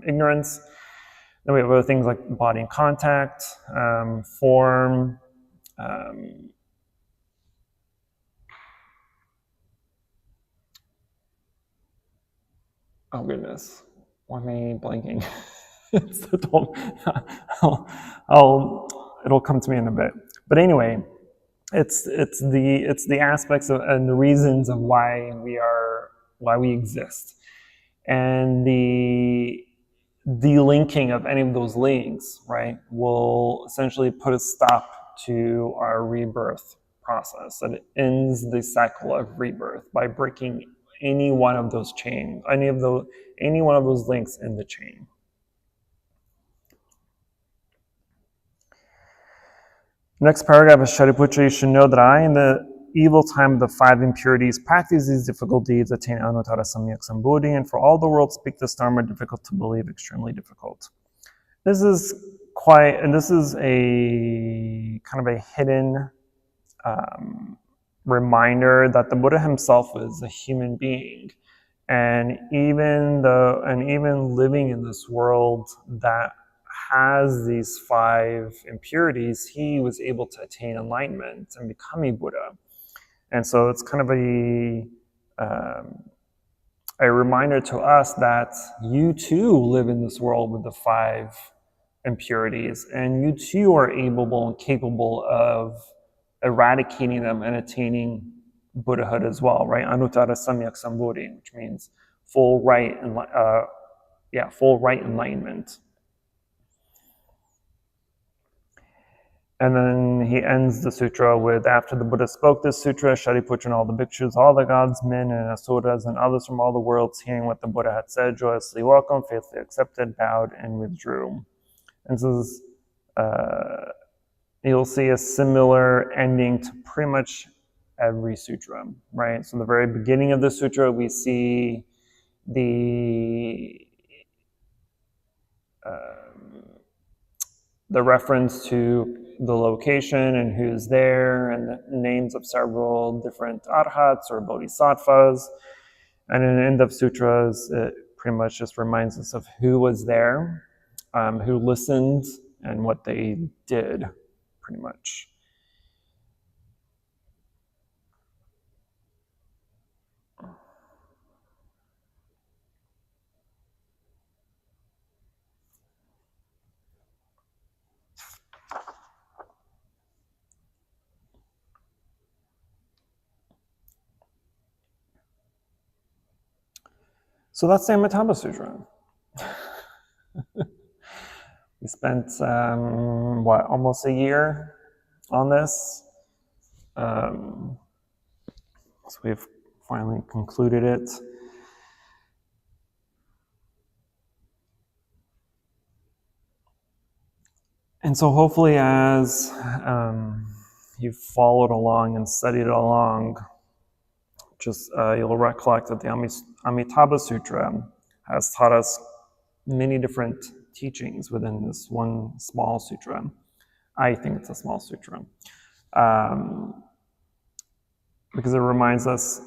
ignorance. Then we have other things like body and contact, form, oh goodness, why am I blanking? It'll come to me in a bit. But anyway, it's the aspects of, and the reasons of why we exist, and the delinking of any of those links, right, will essentially put a stop to our rebirth process. And it ends the cycle of rebirth by breaking any one of those chains, any one of those links in the chain. Next paragraph is Shariputra, you should know that I, in the evil time of the 5 impurities, practice these difficult deeds, attain Anuttara Samyak Sambodhi, and for all the world speak this Dharma, difficult to believe, extremely difficult. This is a kind of a hidden reminder that the Buddha himself is a human being. And even living in this world that has these 5 impurities, he was able to attain enlightenment and become a Buddha. And so it's kind of a reminder to us that you too live in this world with the 5 impurities, and you too are able and capable of eradicating them and attaining Buddhahood as well, right? Anuttara Samyak Sambodhi, which means full right enlightenment. And then he ends the sutra with, after the Buddha spoke this sutra, Shariputra and all the bhikshus, all the gods, men, and asuras, and others from all the worlds, hearing what the Buddha had said, joyously welcomed, faithfully accepted, bowed, and withdrew. And so this is, you'll see a similar ending to pretty much every sutra, right? So the very beginning of the sutra, we see the reference to the location and who's there, and the names of several different arhats or bodhisattvas. And in the end of sutras, it pretty much just reminds us of who was there, who listened, and what they did, pretty much. So that's the Amitabha Sutra. We spent, almost a year on this. So we've finally concluded it. And so hopefully as you've followed along and studied along, just you'll recollect that the Amitabha Sutra has taught us many different teachings within this one small sutra. I think it's a small sutra. Because it reminds us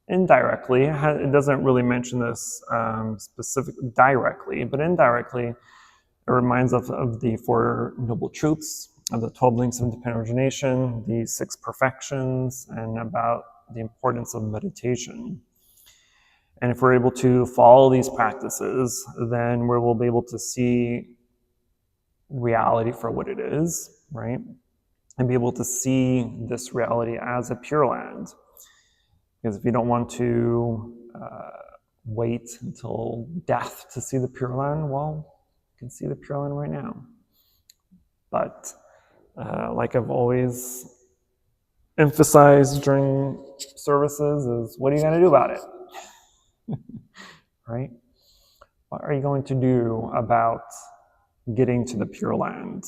indirectly, it doesn't really mention this directly, but indirectly, it reminds us of the 4 Noble Truths, of the 12 links of independent origination, the 6 perfections, and about the importance of meditation. And if we're able to follow these practices, then we will be able to see reality for what it is, right? And be able to see this reality as a Pure Land. Because if you don't want to wait until death to see the Pure Land, well, you can see the Pure Land right now. But like I've always emphasized during services, is what are you going to do about it? Right? What are you going to do about getting to the Pure Land?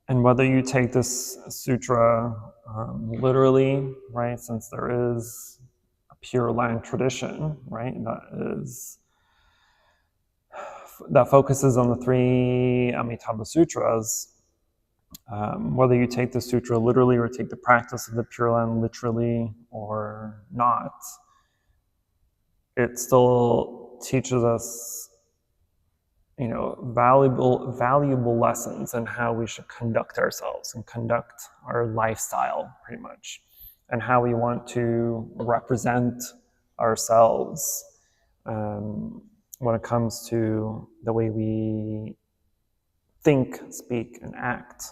And whether you take this sutra literally, right, since there is a Pure Land tradition, right, that focuses on the 3 Amitabha Sutras, whether you take the sutra literally or take the practice of the Pure Land literally or not, it still teaches us, valuable lessons in how we should conduct ourselves and conduct our lifestyle, pretty much, and how we want to represent ourselves when it comes to the way we think, speak, and act.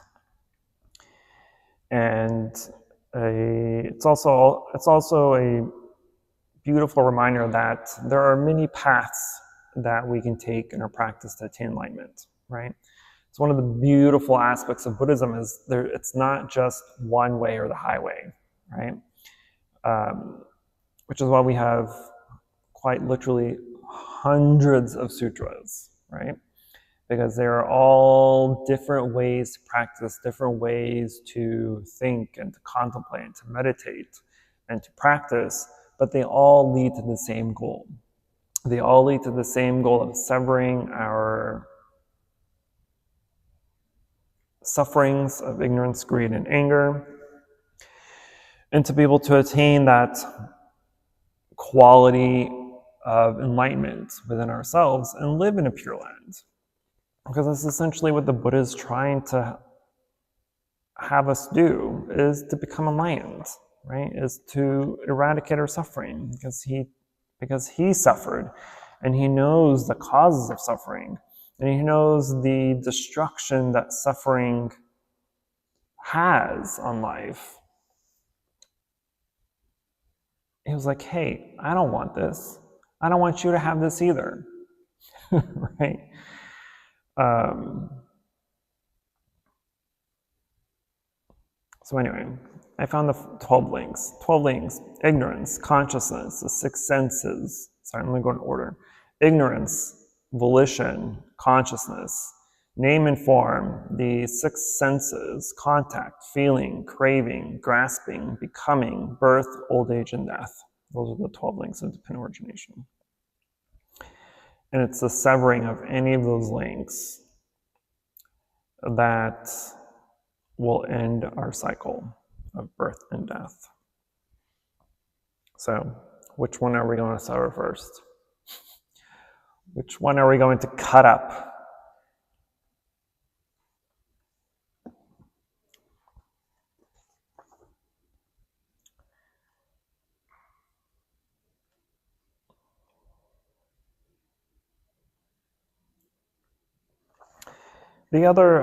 And it's also a beautiful reminder that there are many paths that we can take in our practice to attain enlightenment, right? It's one of the beautiful aspects of Buddhism is it's not just one way or the highway, right? Which is why we have quite literally hundreds of sutras, right? Because they are all different ways to practice, different ways to think and to contemplate, to meditate and to practice, but they all lead to the same goal. They all lead to the same goal of severing our sufferings of ignorance, greed, and anger, and to be able to attain that quality of enlightenment within ourselves and live in a pure land. Because that's essentially what the Buddha is trying to have us do, is to become enlightened, right? Is to eradicate our suffering, because he suffered, and he knows the causes of suffering, and he knows the destruction that suffering has on life. He was like, hey, I don't want this. I don't want you to have this either, right? So anyway, I found the 12 links. 12 links: ignorance, consciousness, the 6 senses. Sorry, I'm going to go in order. Ignorance, volition, consciousness, name and form, the 6 senses, contact, feeling, craving, grasping, becoming, birth, old age, and death. Those are the 12 links of dependent origination. And it's the severing of any of those links that will end our cycle of birth and death. So, which one are we going to sever first? Which one are we going to cut up? The other,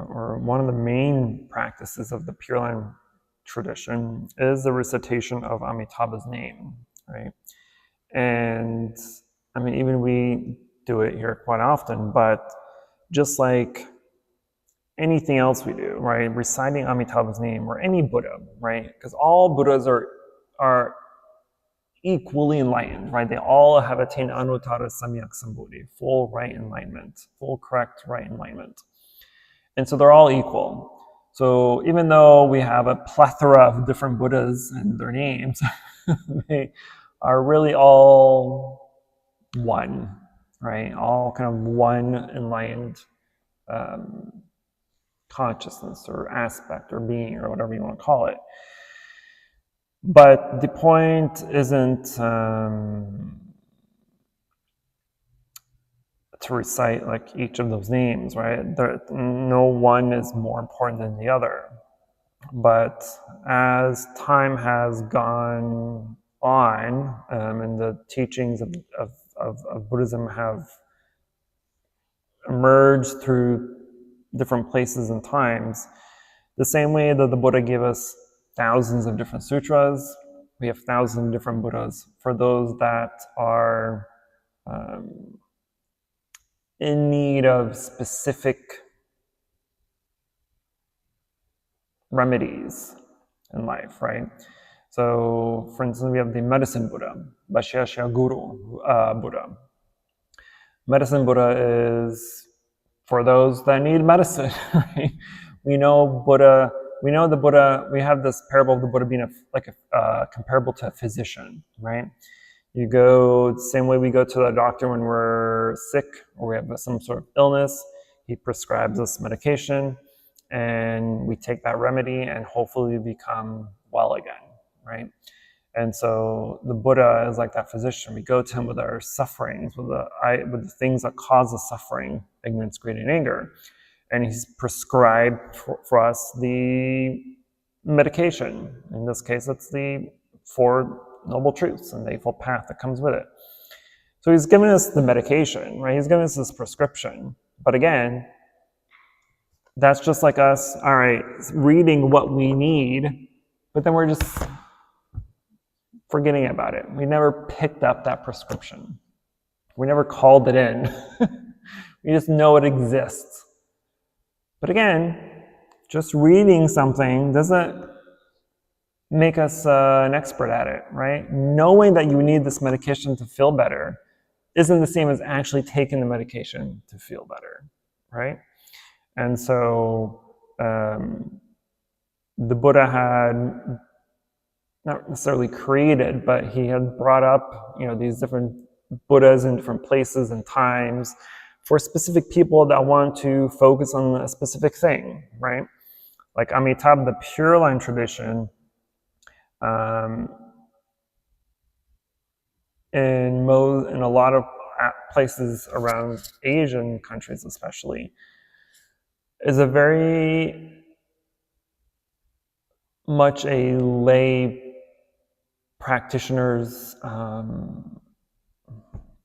or one of the main practices of the Pure Land tradition is the recitation of Amitabha's name, right? And I mean, even we do it here quite often, but just like anything else we do, right? Reciting Amitabha's name, or any Buddha, right? Because all Buddhas are equally enlightened, right? They all have attained Anuttara Samyak Sambodhi, full right enlightenment, full correct right enlightenment. And so they're all equal. So even though we have a plethora of different Buddhas and their names, they are really all one, right? All kind of one enlightened consciousness or aspect or being or whatever you want to call it. But the point isn't to recite like each of those names, right? No one is more important than the other. But as time has gone on, and the teachings of Buddhism have emerged through different places and times, the same way that the Buddha gave us thousands of different sutras, we have thousands of different Buddhas for those that are in need of specific remedies in life, right? So, for instance, we have the medicine Buddha, Vashyashya Guru Buddha. Medicine Buddha is for those that need medicine, right? We know the Buddha, we have this parable of the Buddha being comparable to a physician, right? You go the same way we go to the doctor when we're sick or we have some sort of illness. He prescribes us medication and we take that remedy and hopefully we become well again, right? And so the Buddha is like that physician. We go to him with our sufferings, with the things that cause us suffering, ignorance, greed, and anger. And he's prescribed for us the medication. In this case, it's the 4 Noble Truths and the Eightfold Path that comes with it. So he's given us the medication, right? He's given us this prescription. But again, that's just like us, all right, reading what we need, but then we're just forgetting about it. We never picked up that prescription. We never called it in. We just know it exists. But again, just reading something doesn't make us an expert at it, right? Knowing that you need this medication to feel better isn't the same as actually taking the medication to feel better, right? And so the Buddha had not necessarily created, but he had brought up, these different Buddhas in different places and times for specific people that want to focus on a specific thing, right? Like Amitabha, the Pure Line tradition, in a lot of places around Asian countries especially, is a very much a lay practitioners,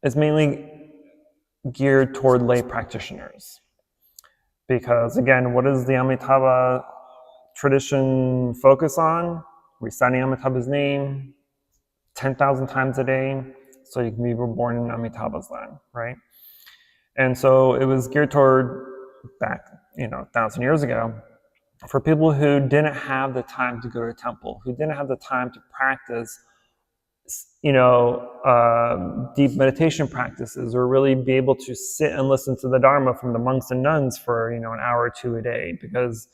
is mainly geared toward lay practitioners. Because again, what does the Amitabha tradition focus on? Reciting Amitabha's name 10,000 times a day so you can be reborn in Amitabha's land, right? And so it was geared toward back, 1,000 years ago, for people who didn't have the time to go to a temple, who didn't have the time to practice, deep meditation practices, or really be able to sit and listen to the Dharma from the monks and nuns for, an hour or two a day, because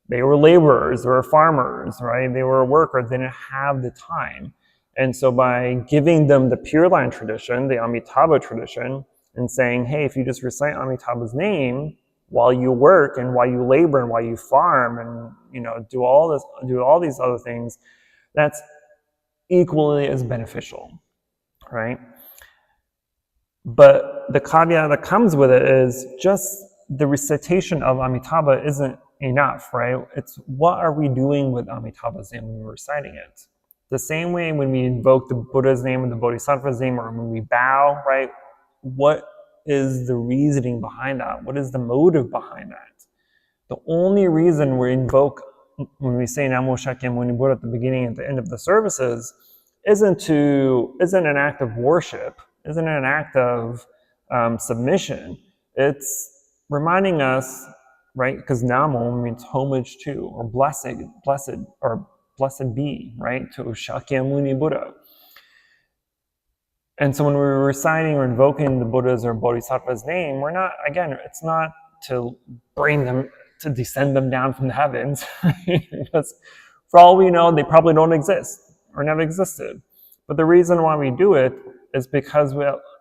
they were laborers, they were farmers, right? They were workers, they didn't have the time. And so by giving them the Pure Line tradition, the Amitabha tradition, and saying, hey, if you just recite Amitabha's name while you work and while you labor and while you farm and, do all these other things, that's equally as beneficial, right? But the caveat that comes with it is just the recitation of Amitabha isn't enough, right? It's what are we doing with Amitabha's name when we're reciting it? The same way when we invoke the Buddha's name or the Bodhisattva's name, or when we bow, right? What is the reasoning behind that? What is the motive behind that? The only reason we invoke, when we say Namo Shakyamuni Buddha at the beginning and at the end of the services, isn't an act of worship, isn't an act of submission. It's reminding us, right? Because Namo means homage to, or blessed, or blessed be, right? To Shakyamuni Buddha. And so when we're reciting or invoking the Buddha's or Bodhisattva's name, we're not, again, it's not to bring them, to descend them down from the heavens, right? Because for all we know, they probably don't exist or never existed. But the reason why we do it is because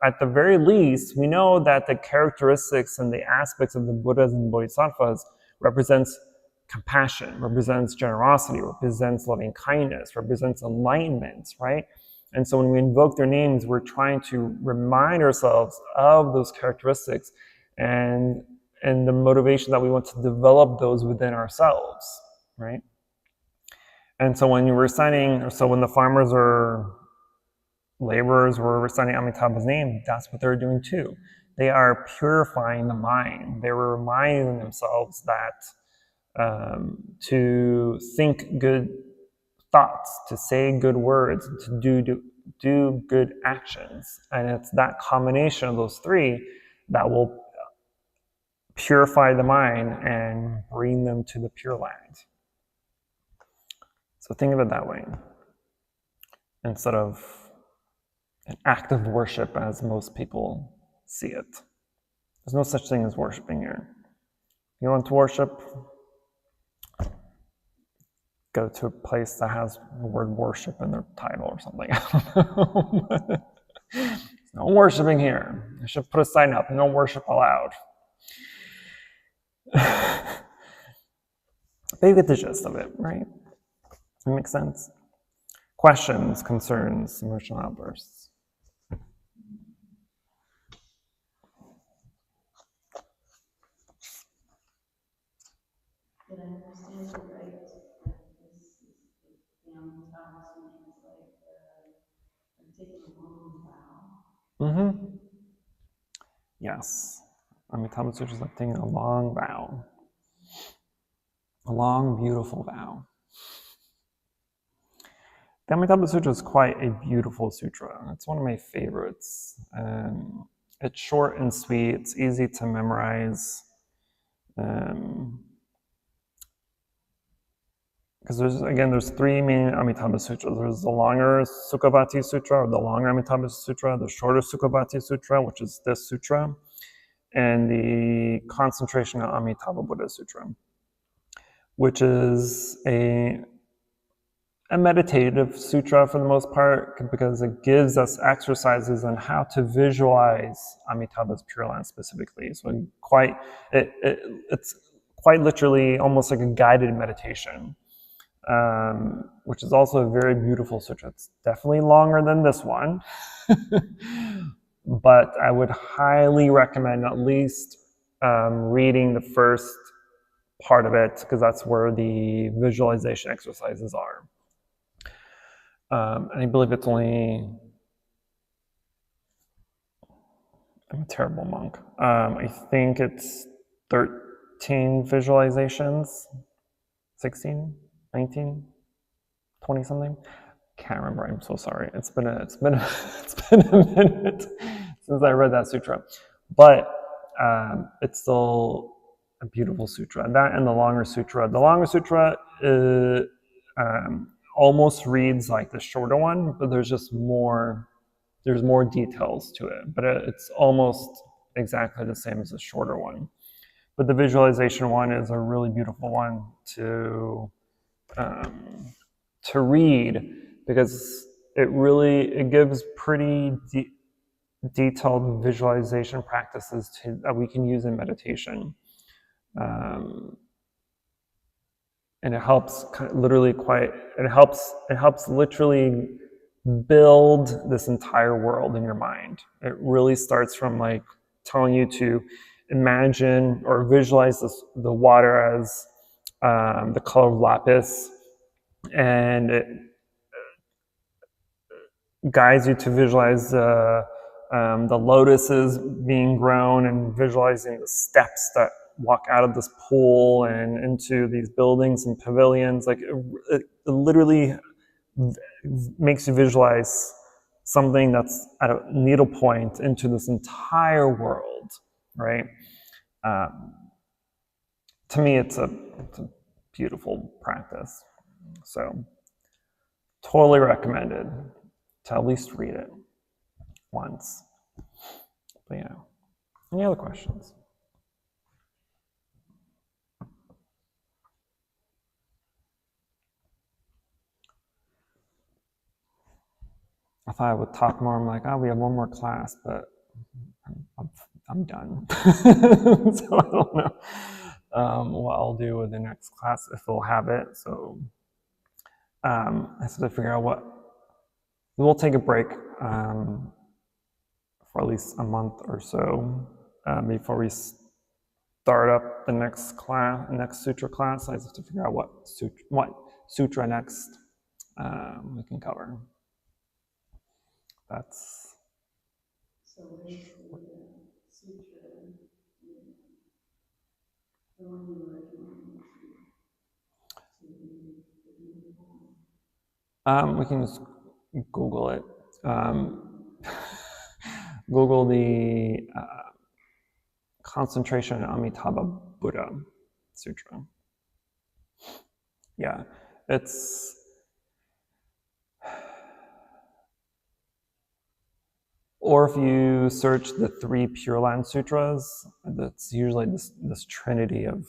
at the very least, we know that the characteristics and the aspects of the Buddhas and Bodhisattvas represents compassion, represents generosity, represents loving kindness, represents enlightenment, right? And so when we invoke their names, we're trying to remind ourselves of those characteristics and the motivation that we want to develop those within ourselves, right? And so when you're reciting, so when the farmers or laborers were reciting Amitabha's name, that's what they're doing too. They are purifying the mind. They were reminding themselves that to think good thoughts, to say good words, to do good actions. And it's that combination of those three that will purify the mind and bring them to the Pure Land. So think of it that way, instead of an act of worship as most people see it. There's no such thing as worshiping here. You want to worship? Go to a place that has the word worship in their title or something. There's no worshiping here. I should put a sign up, no worship allowed. But you get the gist of it, right? Does that make sense? Questions, concerns, emotional outbursts. Did I understand it right? That this is the Amitabha is like taking a long vow? Mm-hmm. Yes. Amitabha Sutra is like taking a long vow. A long, beautiful vow. The Amitabha Sutra is quite a beautiful sutra. It's one of my favorites. It's short and sweet. It's easy to memorize. Because there's three main Amitabha Sutras. There's the longer Sukhavati Sutra, or the longer Amitabha Sutra, the shorter Sukhavati Sutra, which is this sutra, and the concentration on Amitabha Buddha Sutra, which is a meditative sutra for the most part, because it gives us exercises on how to visualize Amitabha's Pure Land specifically. So it's quite literally almost like a guided meditation, which is also a very beautiful sutra. It's definitely longer than this one, but I would highly recommend at least reading the first part of it, because that's where the visualization exercises are. And I believe it's only, I'm a terrible monk. I think it's 13 visualizations, 16, 19, 20 something. Can't remember. I'm so sorry. It's been a minute since I read that sutra, but it's still a beautiful sutra. That and the longer sutra. The longer sutra almost reads like the shorter one, but there's more details to it. But it's almost exactly the same as the shorter one. But the visualization one is a really beautiful one to read, because it gives pretty detailed visualization practices that we can use in meditation. And it helps literally build this entire world in your mind. It really starts from like telling you to imagine or visualize the water as the color of lapis, and it guides you to visualize the lotuses being grown, and visualizing the steps that walk out of this pool and into these buildings and pavilions. Like it literally makes you visualize something that's at a needle point into this entire world, right? To me, it's a beautiful practice. So totally recommended to at least read it once. But yeah, any other questions? I thought I would talk more. I'm like, we have one more class, but I'm done. So I don't know what I'll do with the next class, if we'll have it. So I have to figure out what. We'll take a break for at least a month or so before we start up the next sutra class. I have to figure out what sutra next we can cover. That's. So where's the sutra? The one you were recommending we can just Google it. Google the Concentration Amitabha Buddha Sutra. Yeah, it's. Or if you search the 3 Pure Land Sutras, that's usually this trinity of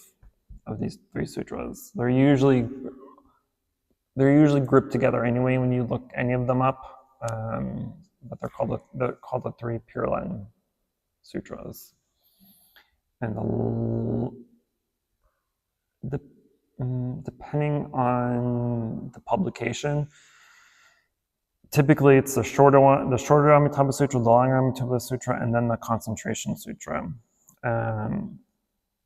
these 3 sutras. They're usually grouped together anyway when you look any of them up, but they're called the 3 Pure Land Sutras. And depending on the publication, typically it's the shorter Amitabha Sutra, the longer Amitabha Sutra, and then the Concentration Sutra.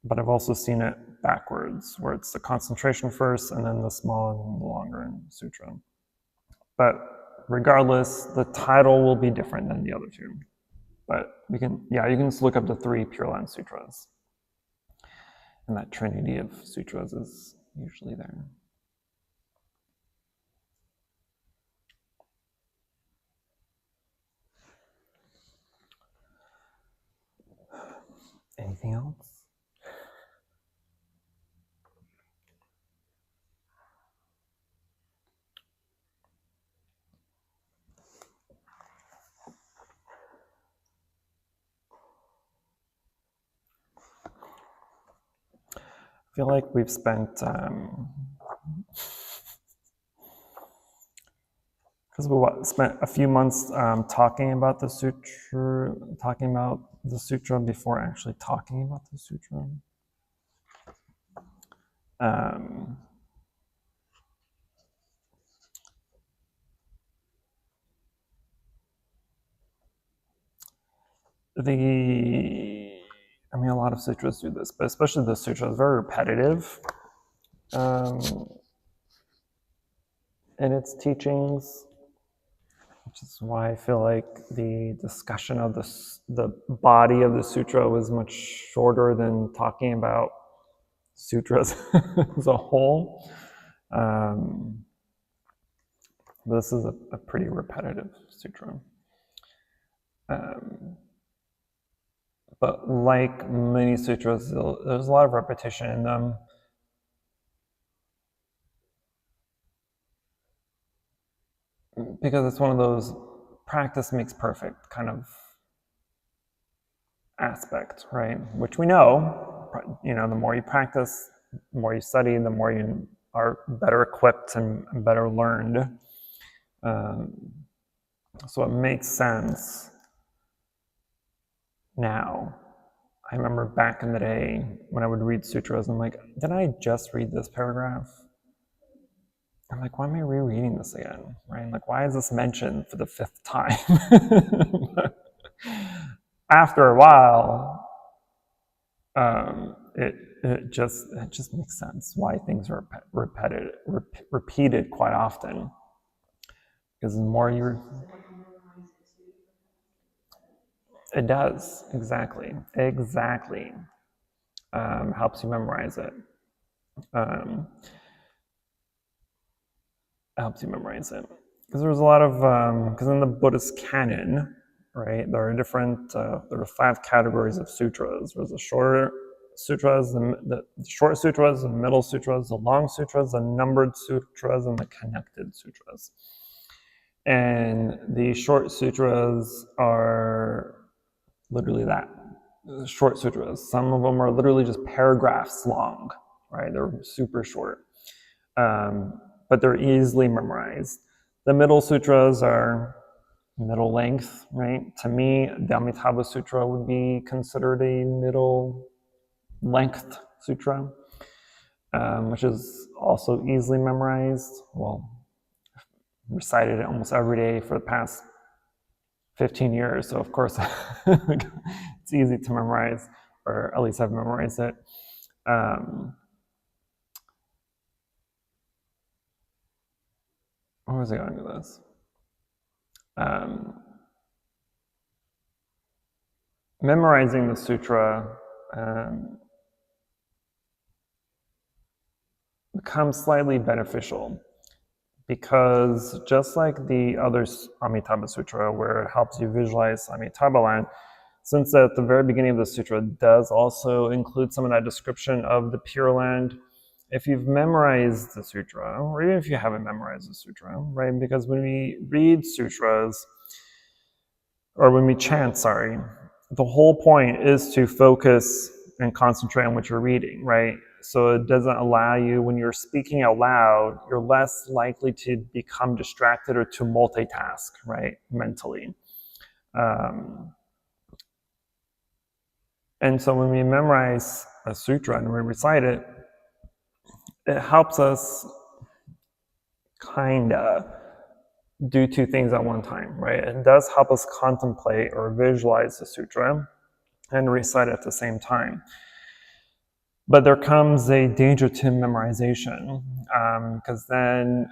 But I've also seen it backwards, where it's the concentration first, and then the small and the longer sutra. But regardless, the title will be different than the other 2. But you can just look up the 3 Pure Land Sutras. And that trinity of sutras is usually there. Anything else? I feel like we've spent because we spent a few months talking about the sutra before actually talking about the sutra. A lot of sutras do this, but especially the sutra is very repetitive in its teachings, which is why I feel like the discussion of the body of the sutra was much shorter than talking about sutras as a whole. This is a pretty repetitive sutra. But like many sutras, there's a lot of repetition in them. Because it's one of those practice makes perfect kind of aspect, right? Which we know, the more you practice, the more you study, the more you are better equipped and better learned. So it makes sense now. I remember back in the day when I would read sutras, I'm like, did I just read this paragraph? I'm like, why am I rereading this again? Right? Like, why is this mentioned for the 5th time? After a while, it just makes sense why things are repeated quite often. Because the more you it does, exactly. Helps you memorize it. Because there's a lot of, because in the Buddhist canon, right, there are 5 categories of sutras. There's the short sutras, the short sutras, the middle sutras, the long sutras, the numbered sutras, and the connected sutras. And the short sutras are literally that, short sutras. Some of them are literally just paragraphs long, right? They're super short, but they're easily memorized. The middle sutras are middle length, right? To me, the Amitabha Sutra would be considered a middle length sutra, which is also easily memorized. Well, recited it almost every day for the past 15 years, so of course it's easy to memorize, or at least I've memorized it. Where was I going with this? Memorizing the sutra becomes slightly beneficial, because just like the other Amitabha Sutra, where it helps you visualize Amitabha land, since at the very beginning of the sutra does also include some of that description of the Pure Land, if you've memorized the sutra, or even if you haven't memorized the sutra, right? Because when we read sutras, or when we chant, the whole point is to focus and concentrate on what you're reading, right? So it doesn't allow you, when you're speaking out loud, you're less likely to become distracted or to multitask, right, mentally. And so when we memorize a sutra and we recite it, it helps us do 2 things at one time, right? It does help us contemplate or visualize the sutra and recite it at the same time. But there comes a danger to memorization, because then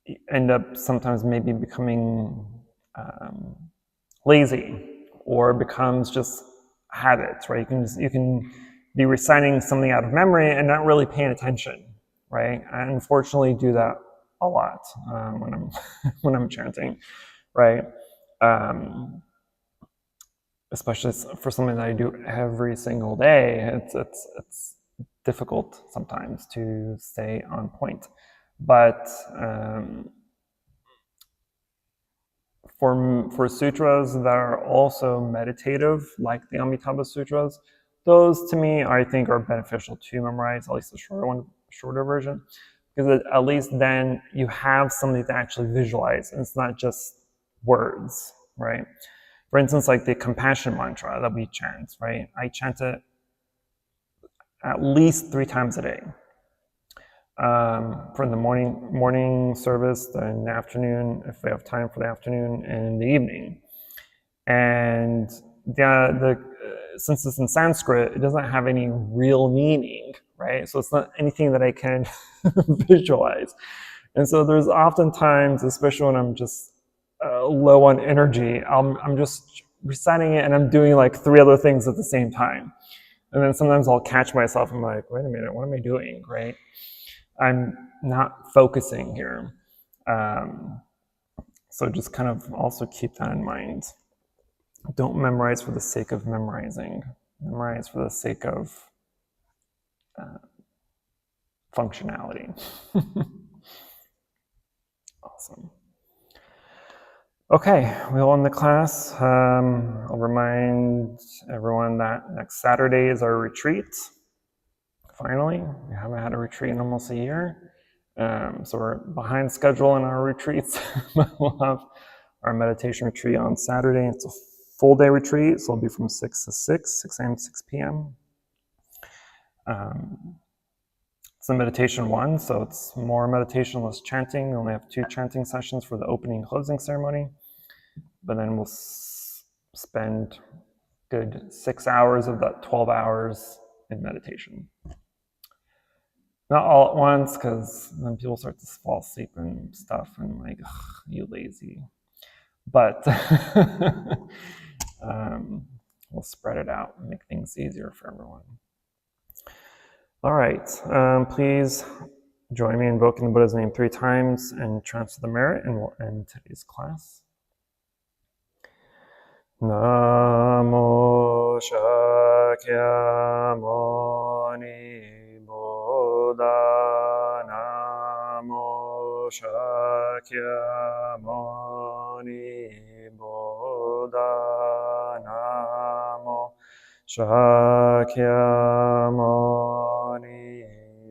you end up sometimes maybe becoming lazy, or becomes just habits, right? You can be reciting something out of memory and not really paying attention, right? I unfortunately do that a lot when I'm chanting, right? Especially for something that I do every single day, it's difficult sometimes to stay on point. But for sutras that are also meditative, like the Amitabha Sutras, those to me I think are beneficial to memorize, at least the shorter version. because at least then you have something to actually visualize, and it's not just words, right? For instance, like the compassion mantra that we chant, right? I chant it at least 3 times a day. For the morning service, in the afternoon, if we have time for the afternoon, and in the evening. And since it's in Sanskrit, it doesn't have any real meaning, right? So it's not anything that I can visualize. And so there's oftentimes, especially when I'm just low on energy, I'm just reciting it and I'm doing like 3 other things at the same time. And then sometimes I'll catch myself, I'm like, wait a minute, what am I doing, right? I'm not focusing here. So just kind of also keep that in mind. Don't memorize for the sake of memorizing. Memorize for the sake of functionality. Awesome. Okay, we'll end the class. I'll remind everyone that next Saturday is our retreat. Finally, we haven't had a retreat in almost a year. So we're behind schedule in our retreats. We'll have our meditation retreat on Saturday. It's a full day retreat, so it'll be from 6 to 6 a.m. to 6 p.m. It's a meditation 1, so it's more meditation, less chanting. We only have 2 chanting sessions for the opening and closing ceremony. But then we'll spend good 6 hours of that 12 hours in meditation. Not all at once, because then people start to fall asleep and stuff, and I'm like, you lazy. But we'll spread it out and make things easier for everyone. All right, please join me in invoking the Buddha's name 3 times and transfer the merit, and we'll end today's class. Namo Shakyamuni Buddha. Namo Shakyamuni Buddha. Namo Shakyamuni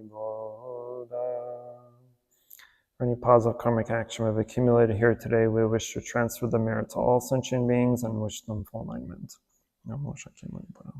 Buddha. For any positive karmic action we've accumulated here today, we wish to transfer the merit to all sentient beings and wish them full alignment. Namo Shakyamuni Buddha.